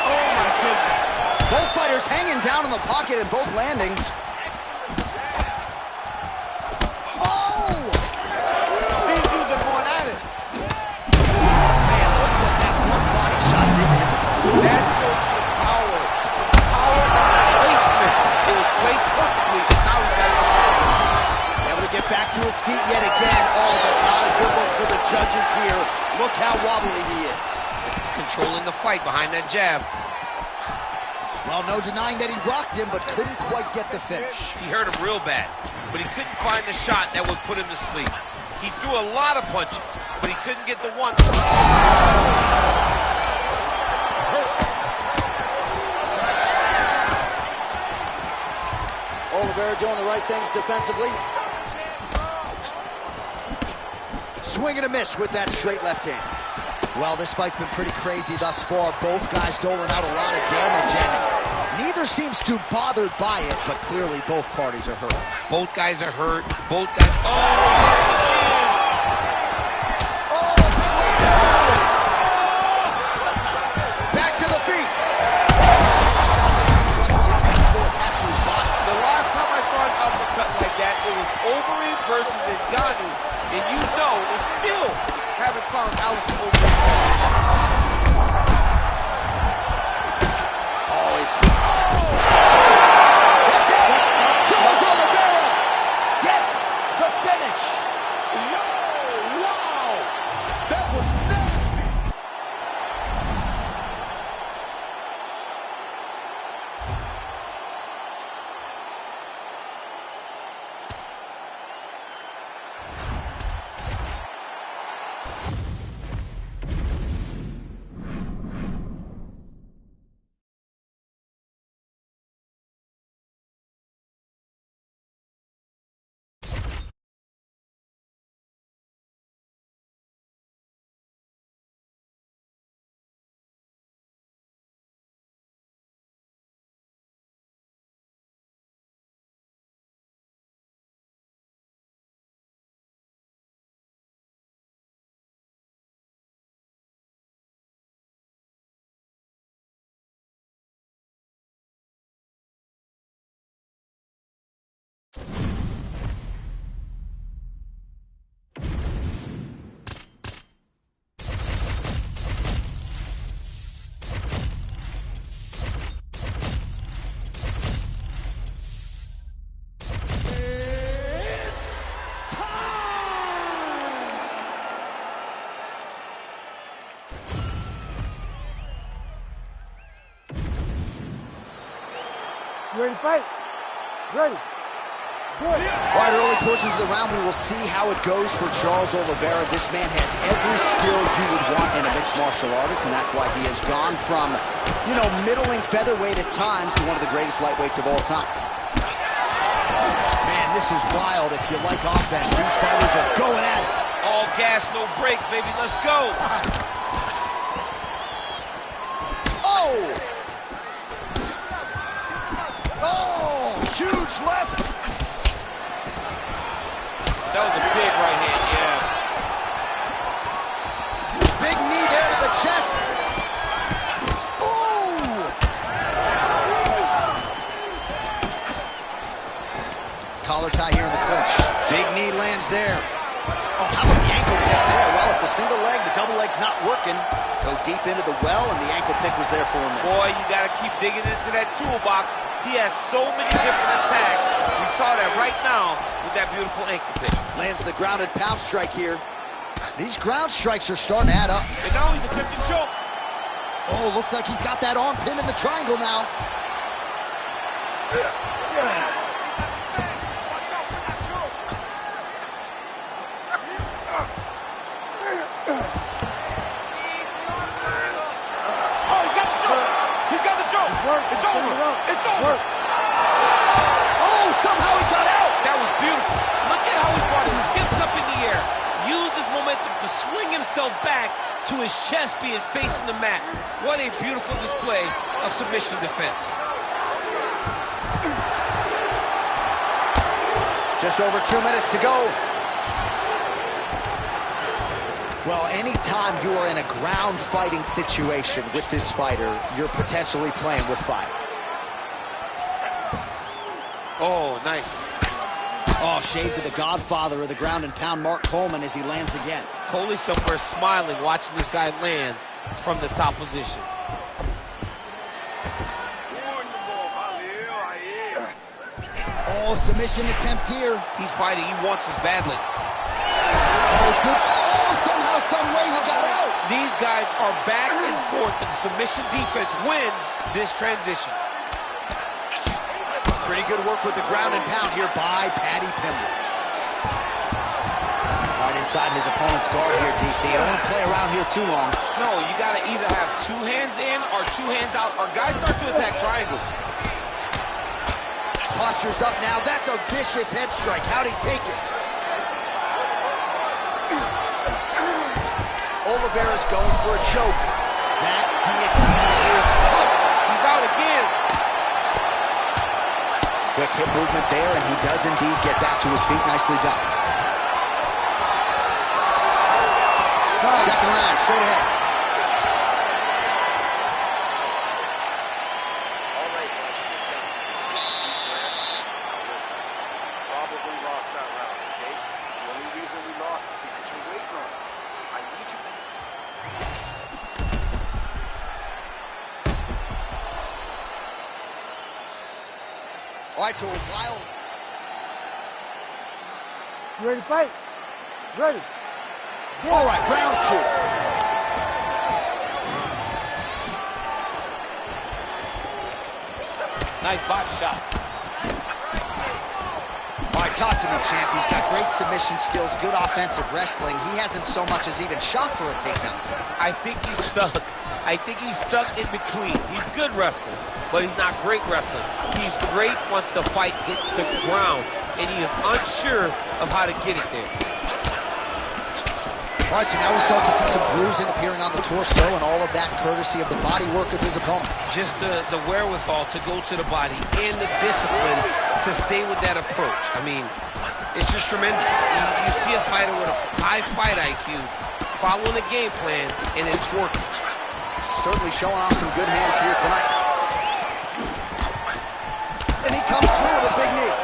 Oh, my goodness. Both fighters hanging down in the pocket and both landing. Oh! These dudes are going at it. Man, look what that one body shot did to his opponent. That shows the power. The power of the placement. It was placed perfectly, and now he's got it. Able to get back to his feet yet again. Oh, but not a good look for the judges here. Look how wobbly he is. Controlling the fight behind that jab. Well, no denying that he rocked him, but couldn't quite get the finish. He hurt him real bad, but he couldn't find the shot that would put him to sleep. He threw a lot of punches, but he couldn't get the one. Oliveira doing the right things defensively. Swing and a miss with that straight left hand. Well, this fight's been pretty crazy thus far. Both guys doling out a lot of damage, and neither seems too bothered by it, but clearly both parties are hurt. Both guys are hurt. Both guys... Oh, big left hand! Back to the feet! He's still attached to his body. The last time I saw an uppercut like that, it was Overeem versus Ngannou, and you know they still haven't found Alistair Overeem. That's it! Charles Oliveira gets the finish! Yo! Wow! That was nasty! You ready to fight? Ready. Good. All right, early portions of the round, we will see how it goes for Charles Oliveira. This man has every skill you would want in a mixed martial artist, and that's why he has gone from, you know, middling featherweight at times to one of the greatest lightweights of all time. Man, this is wild. If you like offense, these fighters are going at it. All gas, no brakes, baby. Let's go. Oh! Oh, huge left. That was a big right hand, yeah. Big knee there to the chest. Ooh! Collar tie here in the clinch. Big knee lands there. Oh, how about the ankle pick there? Well, if the single leg, the double leg's not working, go deep into the well, and the ankle pick was there for him. Boy, you got to keep digging into that toolbox. He has so many different attacks. We saw that right now with that beautiful ankle pick. Lands the grounded pound strike here. These ground strikes are starting to add up. And now he's attempting choke. Oh, looks like he's got that arm pinned in the triangle now. It's over. It's over. Oh, somehow he got out. That was beautiful. Look at how he brought his hips up in the air. Used his momentum to swing himself back to his chest being facing the mat. What a beautiful display of submission defense. Just over 2 minutes to go. Well, anytime you are in a ground fighting situation with this fighter, you're potentially playing with fire. Oh, nice. Oh, shades of the godfather of the ground and pound, Mark Coleman, as he lands again. Coley somewhere smiling, watching this guy land from the top position. Oh, submission attempt here. He's fighting. He wants this badly. Oh, good. Oh, somehow, some way he got out. These guys are back and forth, but the submission defense wins this transition. Pretty good work with the ground and pound here by Paddy Pimblett. Right inside his opponent's guard here, DC. You don't want to play around here too long. No, you got to either have two hands in or two hands out, or guys start to attack triangle. Posture's up now. That's a vicious head strike. How'd he take it? Oliveira's going for a choke. That guillotine is tight. He's out again. Quick hip movement there, and he does indeed get back to his feet. Nicely done. Second round, straight ahead. All right, let's sit down. Now listen, you probably lost that round, okay? The only reason we lost is because you're waiting on it. I need you. All right, so a while. You ready to fight? Ready. All right, round two. Nice body shot. All right, talk to me, champ. He's got great submission skills, good offensive wrestling. He hasn't so much as even shot for a takedown. I think he's stuck. I think he's stuck in between. He's good wrestling, but he's not great wrestling. He's great once the fight hits the ground, and he is unsure of how to get it there. All right, so now we start to see some bruising appearing on the torso, and all of that courtesy of the body work of his opponent. Just the wherewithal to go to the body and the discipline to stay with that approach. I mean, it's just tremendous. You see a fighter with a high fight IQ following a game plan, and it's working. Certainly showing off some good hands here tonight. And he comes through with a big knee.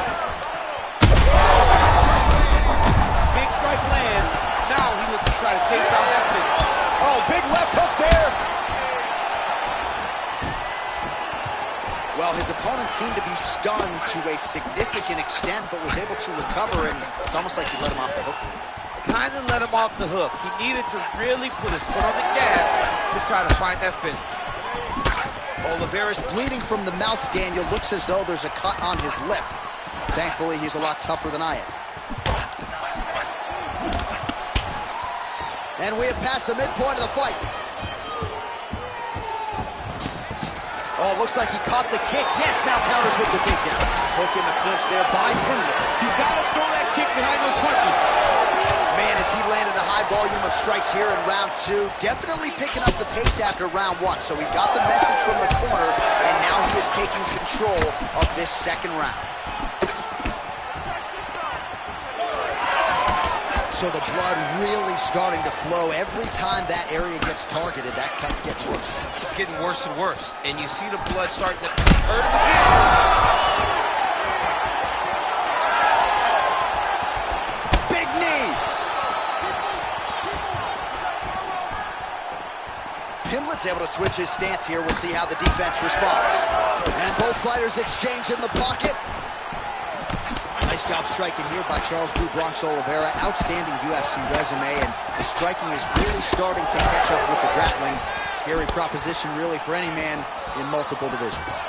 Big strike lands. Now he looks to try to take down that finish. Oh, big left hook there. Well, his opponent seemed to be stunned to a significant extent, but was able to recover, and it's almost like he let him off the hook. Kind of let him off the hook. He needed to really put his foot on the gas to try to find that finish. Oliveira's bleeding from the mouth, Daniel. Looks as though there's a cut on his lip. Thankfully, he's a lot tougher than I am. And we have passed the midpoint of the fight. Oh, looks like he caught the kick. Yes, now counters with the takedown. Hook in the clinch there by Pimblett. He's got to throw that kick behind those punches. Man, as he landed a high volume of strikes here in round two, definitely picking up the pace after round one. So he got the message from the corner, and now he is taking control of this second round. So the blood really starting to flow. Every time that area gets targeted, that cut's getting worse. It's getting worse and worse. And you see the blood starting to hurt him again. Big knee. Pimblett's able to switch his stance here. We'll see how the defense responds. And both fighters exchange in the pocket. Nice job striking here by Charles Blue Bronx Oliveira. Outstanding UFC resume, and the striking is really starting to catch up with the grappling. Scary proposition really for any man in multiple divisions.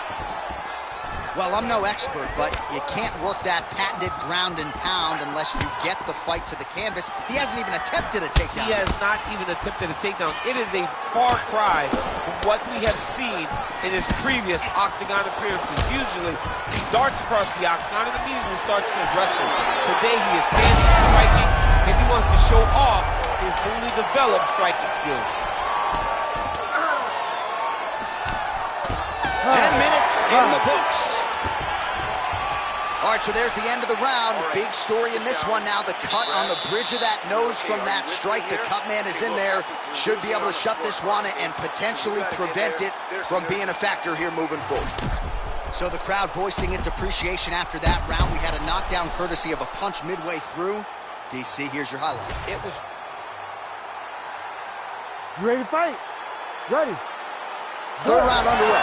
Well, I'm no expert, but you can't work that patented ground and pound unless you get the fight to the canvas. He hasn't even attempted a takedown. He has not even attempted a takedown. It is a far cry from what we have seen in his previous octagon appearances. Usually, he darts across the octagon and immediately starts to wrestle. Today, he is standing, striking, and he wants to show off his newly developed striking skills. 10 minutes in the books. All right, so there's the end of the round. Big story in this one now. The cut on the bridge of that nose from that strike. The cut man is in there. Should be able to shut this one and potentially prevent it from being a factor here moving forward. So the crowd voicing its appreciation after that round. We had a knockdown courtesy of a punch midway through. DC, here's your highlight. It was... You ready to fight? Ready. Third round underway.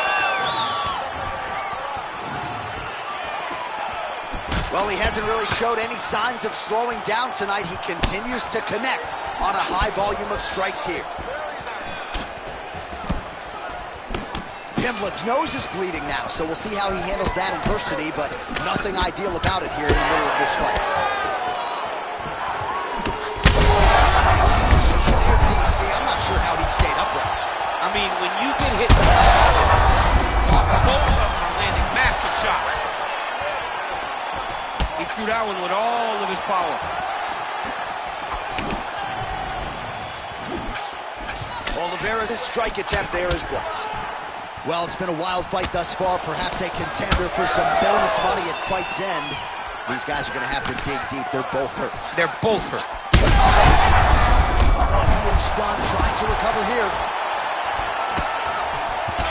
Well, he hasn't really showed any signs of slowing down tonight. He continues to connect on a high volume of strikes here. Pimblett's nose is bleeding now, so we'll see how he handles that adversity, but nothing ideal about it here in the middle of this fight. DC, I'm not sure how he stayed upright. I mean, when you get hit, both of them are landing massive shots. He threw that one with all of his power. Oliveira's strike attempt there is blocked. Well, it's been a wild fight thus far, perhaps a contender for some bonus money at fight's end. These guys are going to have to dig deep. They're both hurt. They're both hurt. Oh, he is stunned, trying to recover here.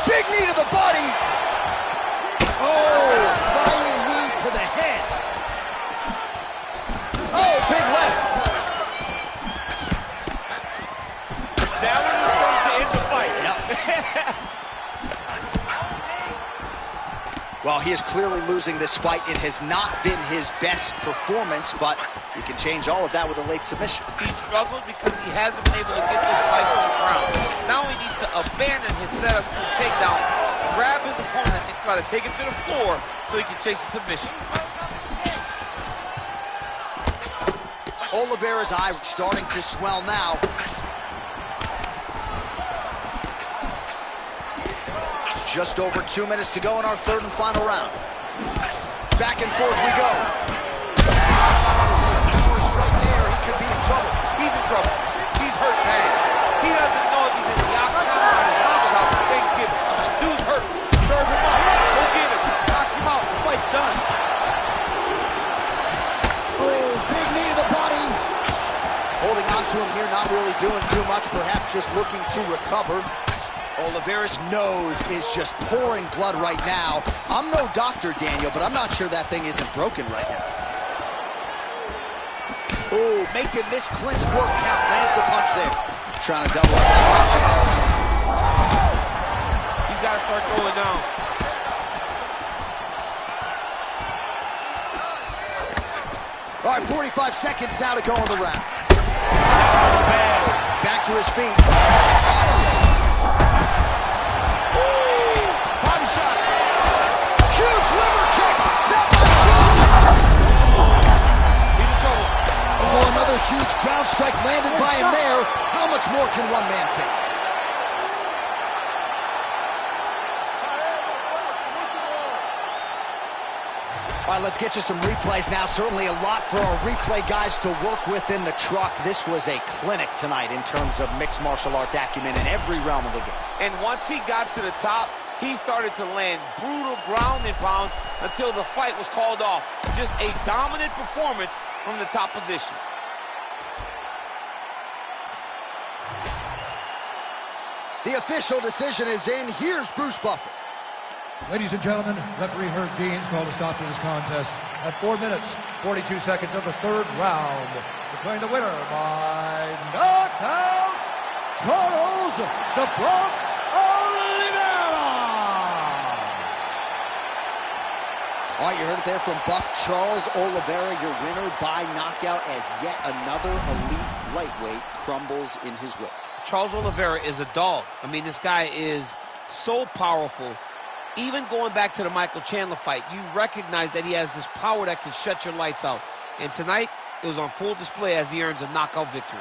Big knee to the body. Oh, flying knee to the head. Oh, big left. That one is going to end the fight. Yep. Well, he is clearly losing this fight. It has not been his best performance, but he can change all of that with a late submission. He struggled because he hasn't been able to get this fight to the ground. Now he needs to abandon his setup to takedown, grab his opponent, and try to take him to the floor so he can chase the submission. Oliveira's eye starting to swell now. Just over 2 minutes to go in our third and final round. Back and forth we go. First right there, he could be in trouble. He's in trouble. He's hurt bad. He doesn't know if he's in the octagon or his mom's out for Thanksgiving. Dude's hurt. Serve him up. Go get him. Knock him out. The fight's done. Oh, big knee to the body. Holding on to him here, not really doing too much, perhaps just looking to recover. Oliveira's nose is just pouring blood right now. I'm no doctor, Daniel, but I'm not sure that thing isn't broken right now. Oh, making this clinch work count. Lands the punch there. Trying to double up that punch. He's got to start going down. All right, 45 seconds now to go in the round. Back to his feet. Body shot. Huge liver kick. That He's in trouble. oh, another huge ground strike landed by him there. How much more can one man take? All right, let's get you some replays now. Certainly a lot for our replay guys to work with in the truck. This was a clinic tonight in terms of mixed martial arts acumen in every realm of the game. And once he got to the top, he started to land brutal ground and pound until the fight was called off. Just a dominant performance from the top position. The official decision is in. Here's Bruce Buffer. Ladies and gentlemen, referee Herb Deans called a stop to this contest at 4 minutes, 42 seconds of the third round, declaring the winner by knockout, Charles the Bronx Oliveira! All right, you heard it there from Buff. Charles Oliveira, your winner by knockout, as yet another elite lightweight crumbles in his wake. Charles Oliveira is a dog. I mean, this guy is so powerful. Even going back to the Michael Chandler fight, you recognize that he has this power that can shut your lights out. And tonight, it was on full display as he earns a knockout victory.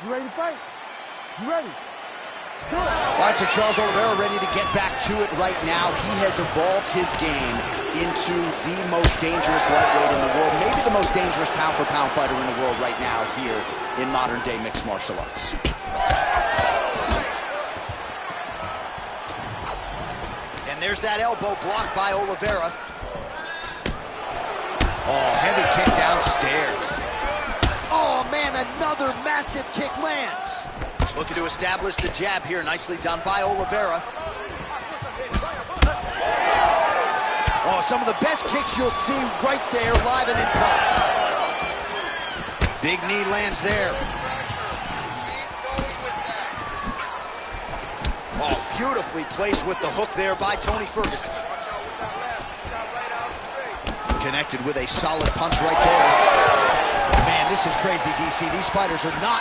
You ready to fight? You ready? All right, so Charles Oliveira ready to get back to it right now. He has evolved his game into the most dangerous lightweight in the world, maybe the most dangerous pound-for-pound fighter in the world right now here in modern-day mixed martial arts. And there's that elbow blocked by Oliveira. Oh, heavy kick downstairs. Oh, man, another massive kick lands. Looking to establish the jab here. Nicely done by Oliveira. Oh, some of the best kicks you'll see right there, live and in color. Big knee lands there. Oh, beautifully placed with the hook there by Tony Ferguson. Connected with a solid punch right there. Man, this is crazy, DC. These fighters are not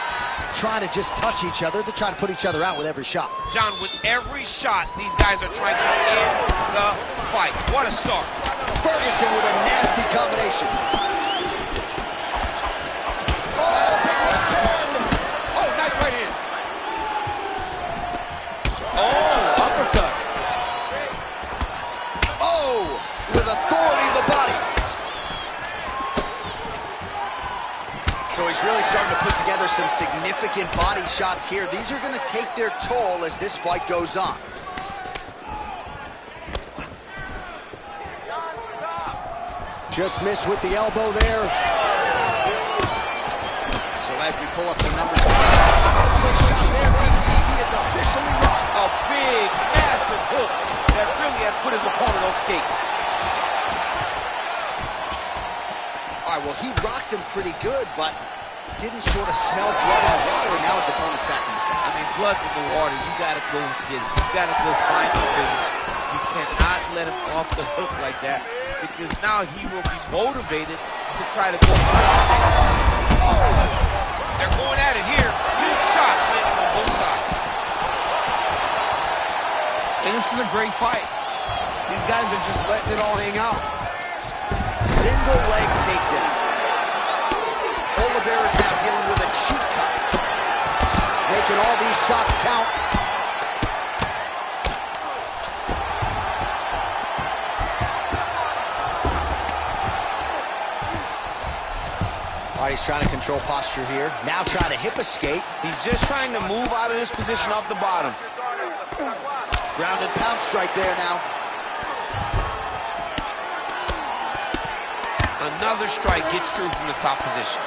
trying to just touch each other. They're trying to put each other out with every shot. John, with every shot, these guys are trying to end the fight. What a start. Ferguson with a nasty combination. Oh, big left hand. Oh, nice right hand. Oh, uppercut. Oh, with authority to the body. So he's really starting to put together some significant body shots here. These are going to take their toll as this fight goes on. Just missed with the elbow there. So as we pull up some numbers. Quick shot there, DC. He is officially rocked. A big, massive hook that really has put his opponent on skates. All right, well, he rocked him pretty good, but didn't sort of smell blood in the water, and now his opponent's back in the fight. I mean, blood's in the water. You got to go get it. You got to go find the finish. You cannot let him off the hook like that, because now he will be motivated to try to go. Oh, they're going at it here. Huge shots landing on both sides. And this is a great fight. These guys are just letting it all hang out. Single leg takedown. Oliveira's now dealing with a cheek cut. Making all these shots count. All right, he's trying to control posture here. Now trying to hip escape. He's just trying to move out of this position off the bottom. Ground and pound strike there now. Another strike gets through from the top position.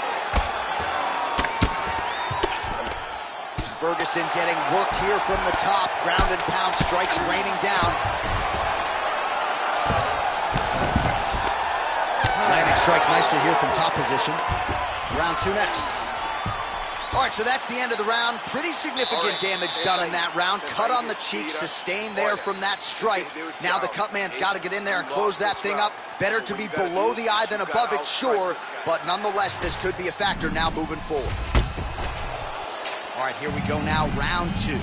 Ferguson getting worked here from the top. Ground and pound strikes raining down. Landing strikes nicely here from top position. Round two next. All right, so that's the end of the round. Pretty significant damage done in that round. Cut on the cheek, sustained there from that strike. Now the cut man's got to get in there and close that thing up. Better to be below the eye than above it, sure. But nonetheless, this could be a factor now moving forward. All right, here we go now, round two.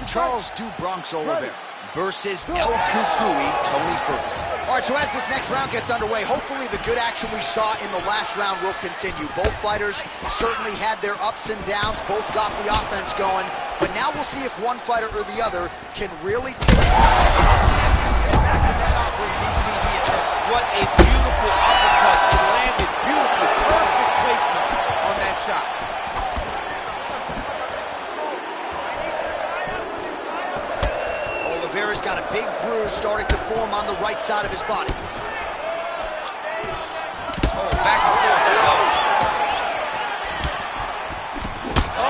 Charles Du Bronx Oliveira versus El Cucuy, Tony Ferguson. All right, so as this next round gets underway, hopefully the good action we saw in the last round will continue. Both fighters certainly had their ups and downs. Both got the offense going. But now we'll see if one fighter or the other can really take it. What a beautiful uppercut. It landed beautifully. Perfect placement on that shot. Oliveira's got a big bruise starting to form on the right side of his body. Oh, back and forth. Oh,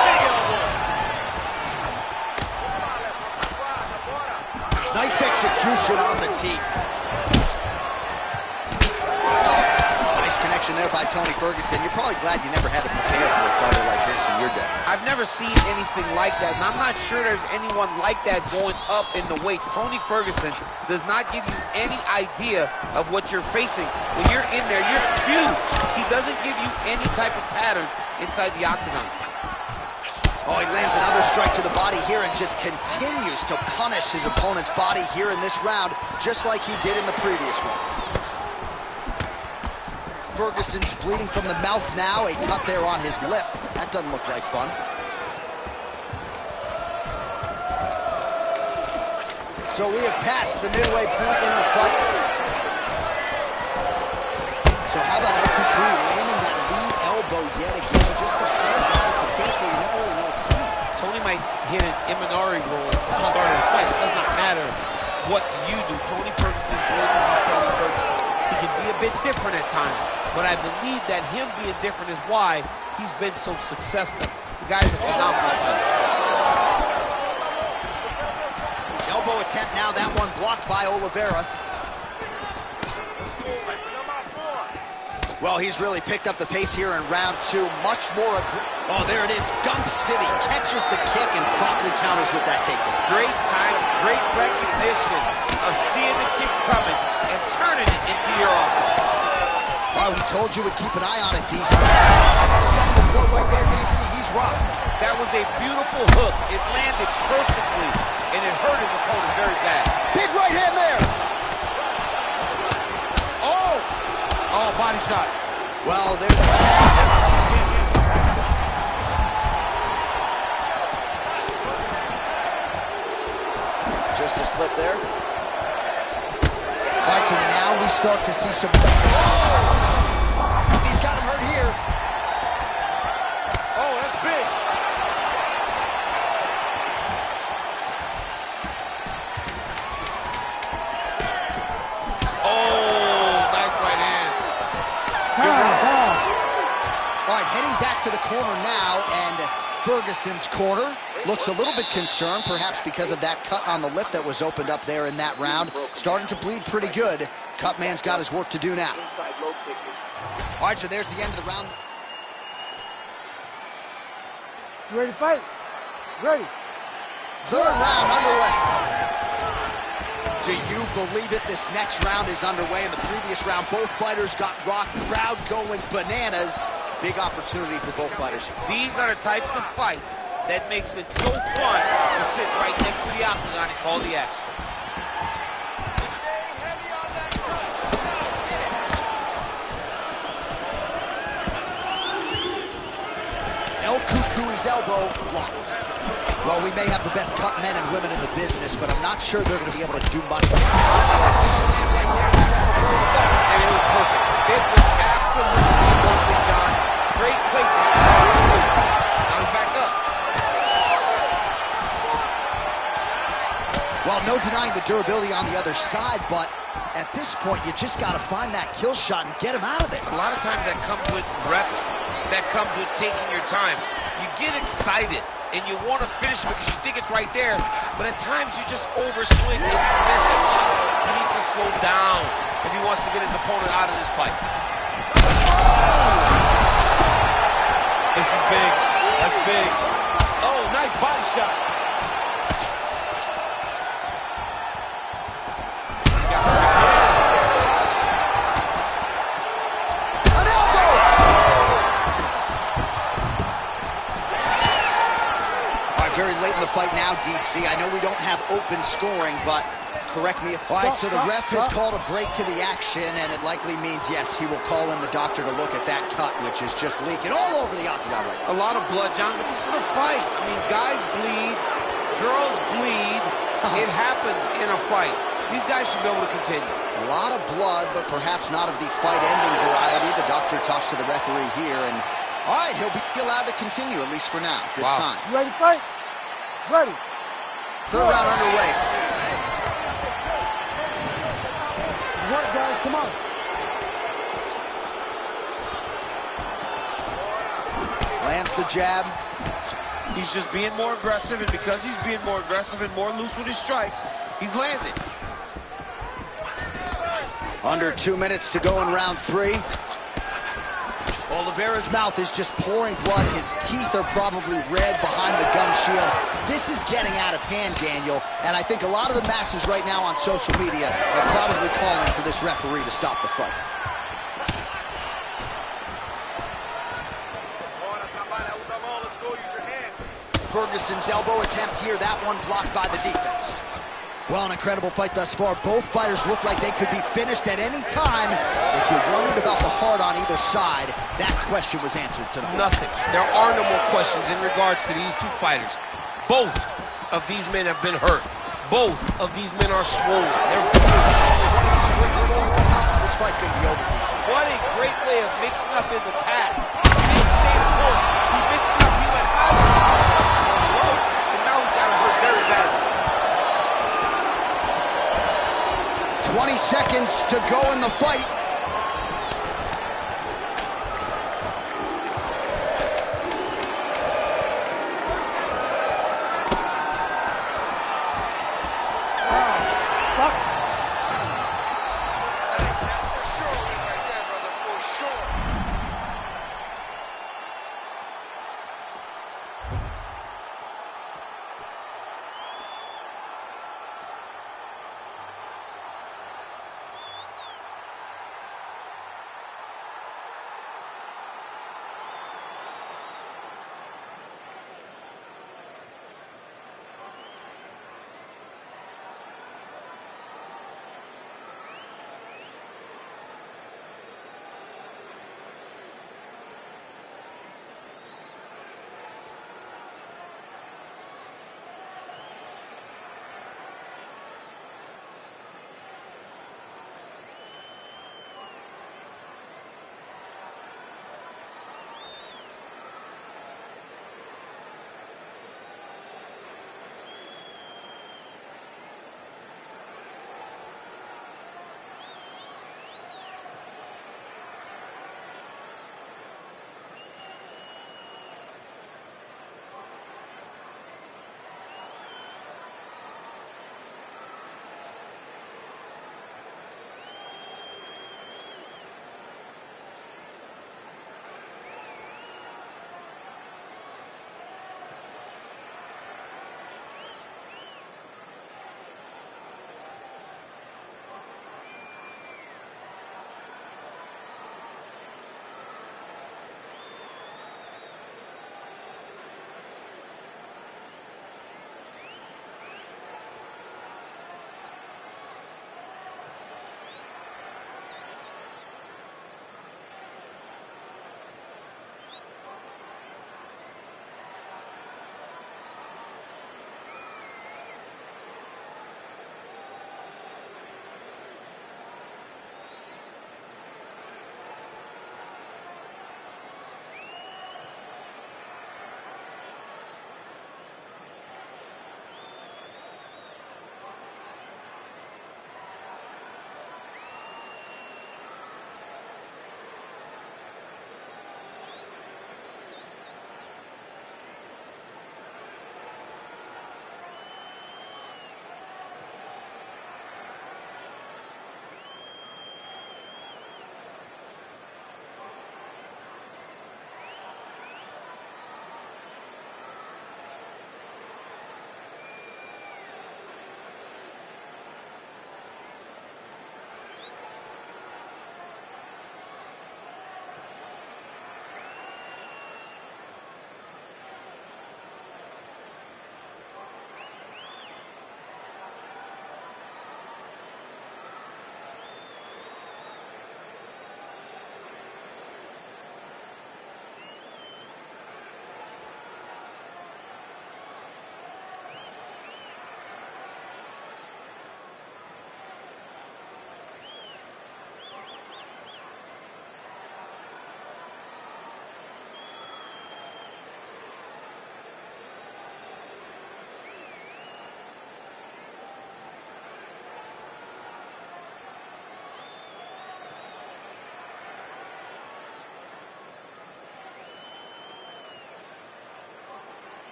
big elbow. Nice execution on the team. Nice connection there by Tony Ferguson. You're probably glad you never had to prepare for a fighter like this in your day. I've never seen anything like that, and I'm not sure there's anyone like that going up in the weights. Tony Ferguson does not give you any idea of what you're facing. When you're in there, you're confused. He doesn't give you any type of pattern inside the octagon. Oh, he lands another strike to the body here and just continues to punish his opponent's body here in this round, just like he did in the previous one. Ferguson's bleeding from the mouth now. A cut there on his lip. That doesn't look like fun. So we have passed the midway point in the fight. So how about El Cucuy landing that lead elbow yet again? Just a full body for Baker. You never really know what's coming. Tony might hit an Imanari roll at the start of the fight. It does not matter what you do. Tony Ferguson is going to be Tony Ferguson. He can be a bit different at times, but I believe that him being different is why he's been so successful. The guy's a phenomenal fighter. Elbow attempt now, that one blocked by Oliveira. Well, he's really picked up the pace here in round two. Much more oh, there it is. Dump City catches the kick and promptly counters with that takedown. Great time, great recognition of seeing the kick coming and turning it into your offense. Well, we told you we'd keep an eye on it, DC. That's a blow right there, DC. He's rocked. That was a beautiful hook. It landed perfectly, and it hurt his opponent very bad. Big right hand there. Oh, body shot. Well, there's... Just a slip there. All right, so now we start to see some... He's got him hurt here. Oh, that's big. All right, heading back to the corner now, and Ferguson's corner looks a little bit concerned, perhaps because of that cut on the lip that was opened up there in that round. Starting to bleed pretty good. Cutman's got his work to do now. All right, so there's the end of the round. You ready to fight? Ready. Third round underway. Do you believe it? This next round is underway. In the previous round, both fighters got rocked. Crowd going bananas. Big opportunity for both fighters. These are the types of fights that makes it so fun to sit right next to the octagon and call the action. El Cucuy's elbow blocked. Well, we may have the best cut men and women in the business, but I'm not sure they're going to be able to do much. And it was perfect. It was absolutely perfect, John. Great placement. Now he's back up. Well, no denying the durability on the other side, but at this point, you just got to find that kill shot and get him out of there. A lot of times that comes with reps, that comes with taking your time. You get excited, and you want to finish it because you think it's right there, but at times you just overswing and you miss a lot. He needs to slow down if he wants to get his opponent out of this fight. This is big. That's big. Oh, nice body shot. An elbow! All right, very late in the fight now, DC. I know we don't have open scoring, but correct me. All right, so the ref has called a break to the action, and it likely means, yes, he will call in the doctor to look at that cut, which is just leaking all over the octagon right now. A lot of blood, John, but this is a fight. I mean, guys bleed, girls bleed. It happens in a fight. These guys should be able to continue. A lot of blood, but perhaps not of the fight-ending variety. The doctor talks to the referee here, and all right, he'll be allowed to continue, at least for now. Good sign. You ready to fight? Ready. Third round underway. Work, guys, come on. Lands the jab. He's just being more aggressive, and because he's being more aggressive and more loose with his strikes, he's landing. Under 2 minutes to go in round three. Oliveira's mouth is just pouring blood. His teeth are probably red behind the gum shield. This is getting out of hand, Daniel, and I think a lot of the masses right now on social media are probably calling for this referee to stop the fight. Ferguson's elbow attempt here, that one blocked by the defense. Well, an incredible fight thus far. Both fighters look like they could be finished at any time. If you wondered about the heart on either side, that question was answered tonight. Nothing. There are no more questions in regards to these two fighters. Both of these men have been hurt. Both of these men are swollen. This fight's going to be over, DC. What a great way of mixing up his attack. He didn't stay the course. He mixed it up. He went high, low, and now he's got to hurt very badly. 20 seconds to go in the fight.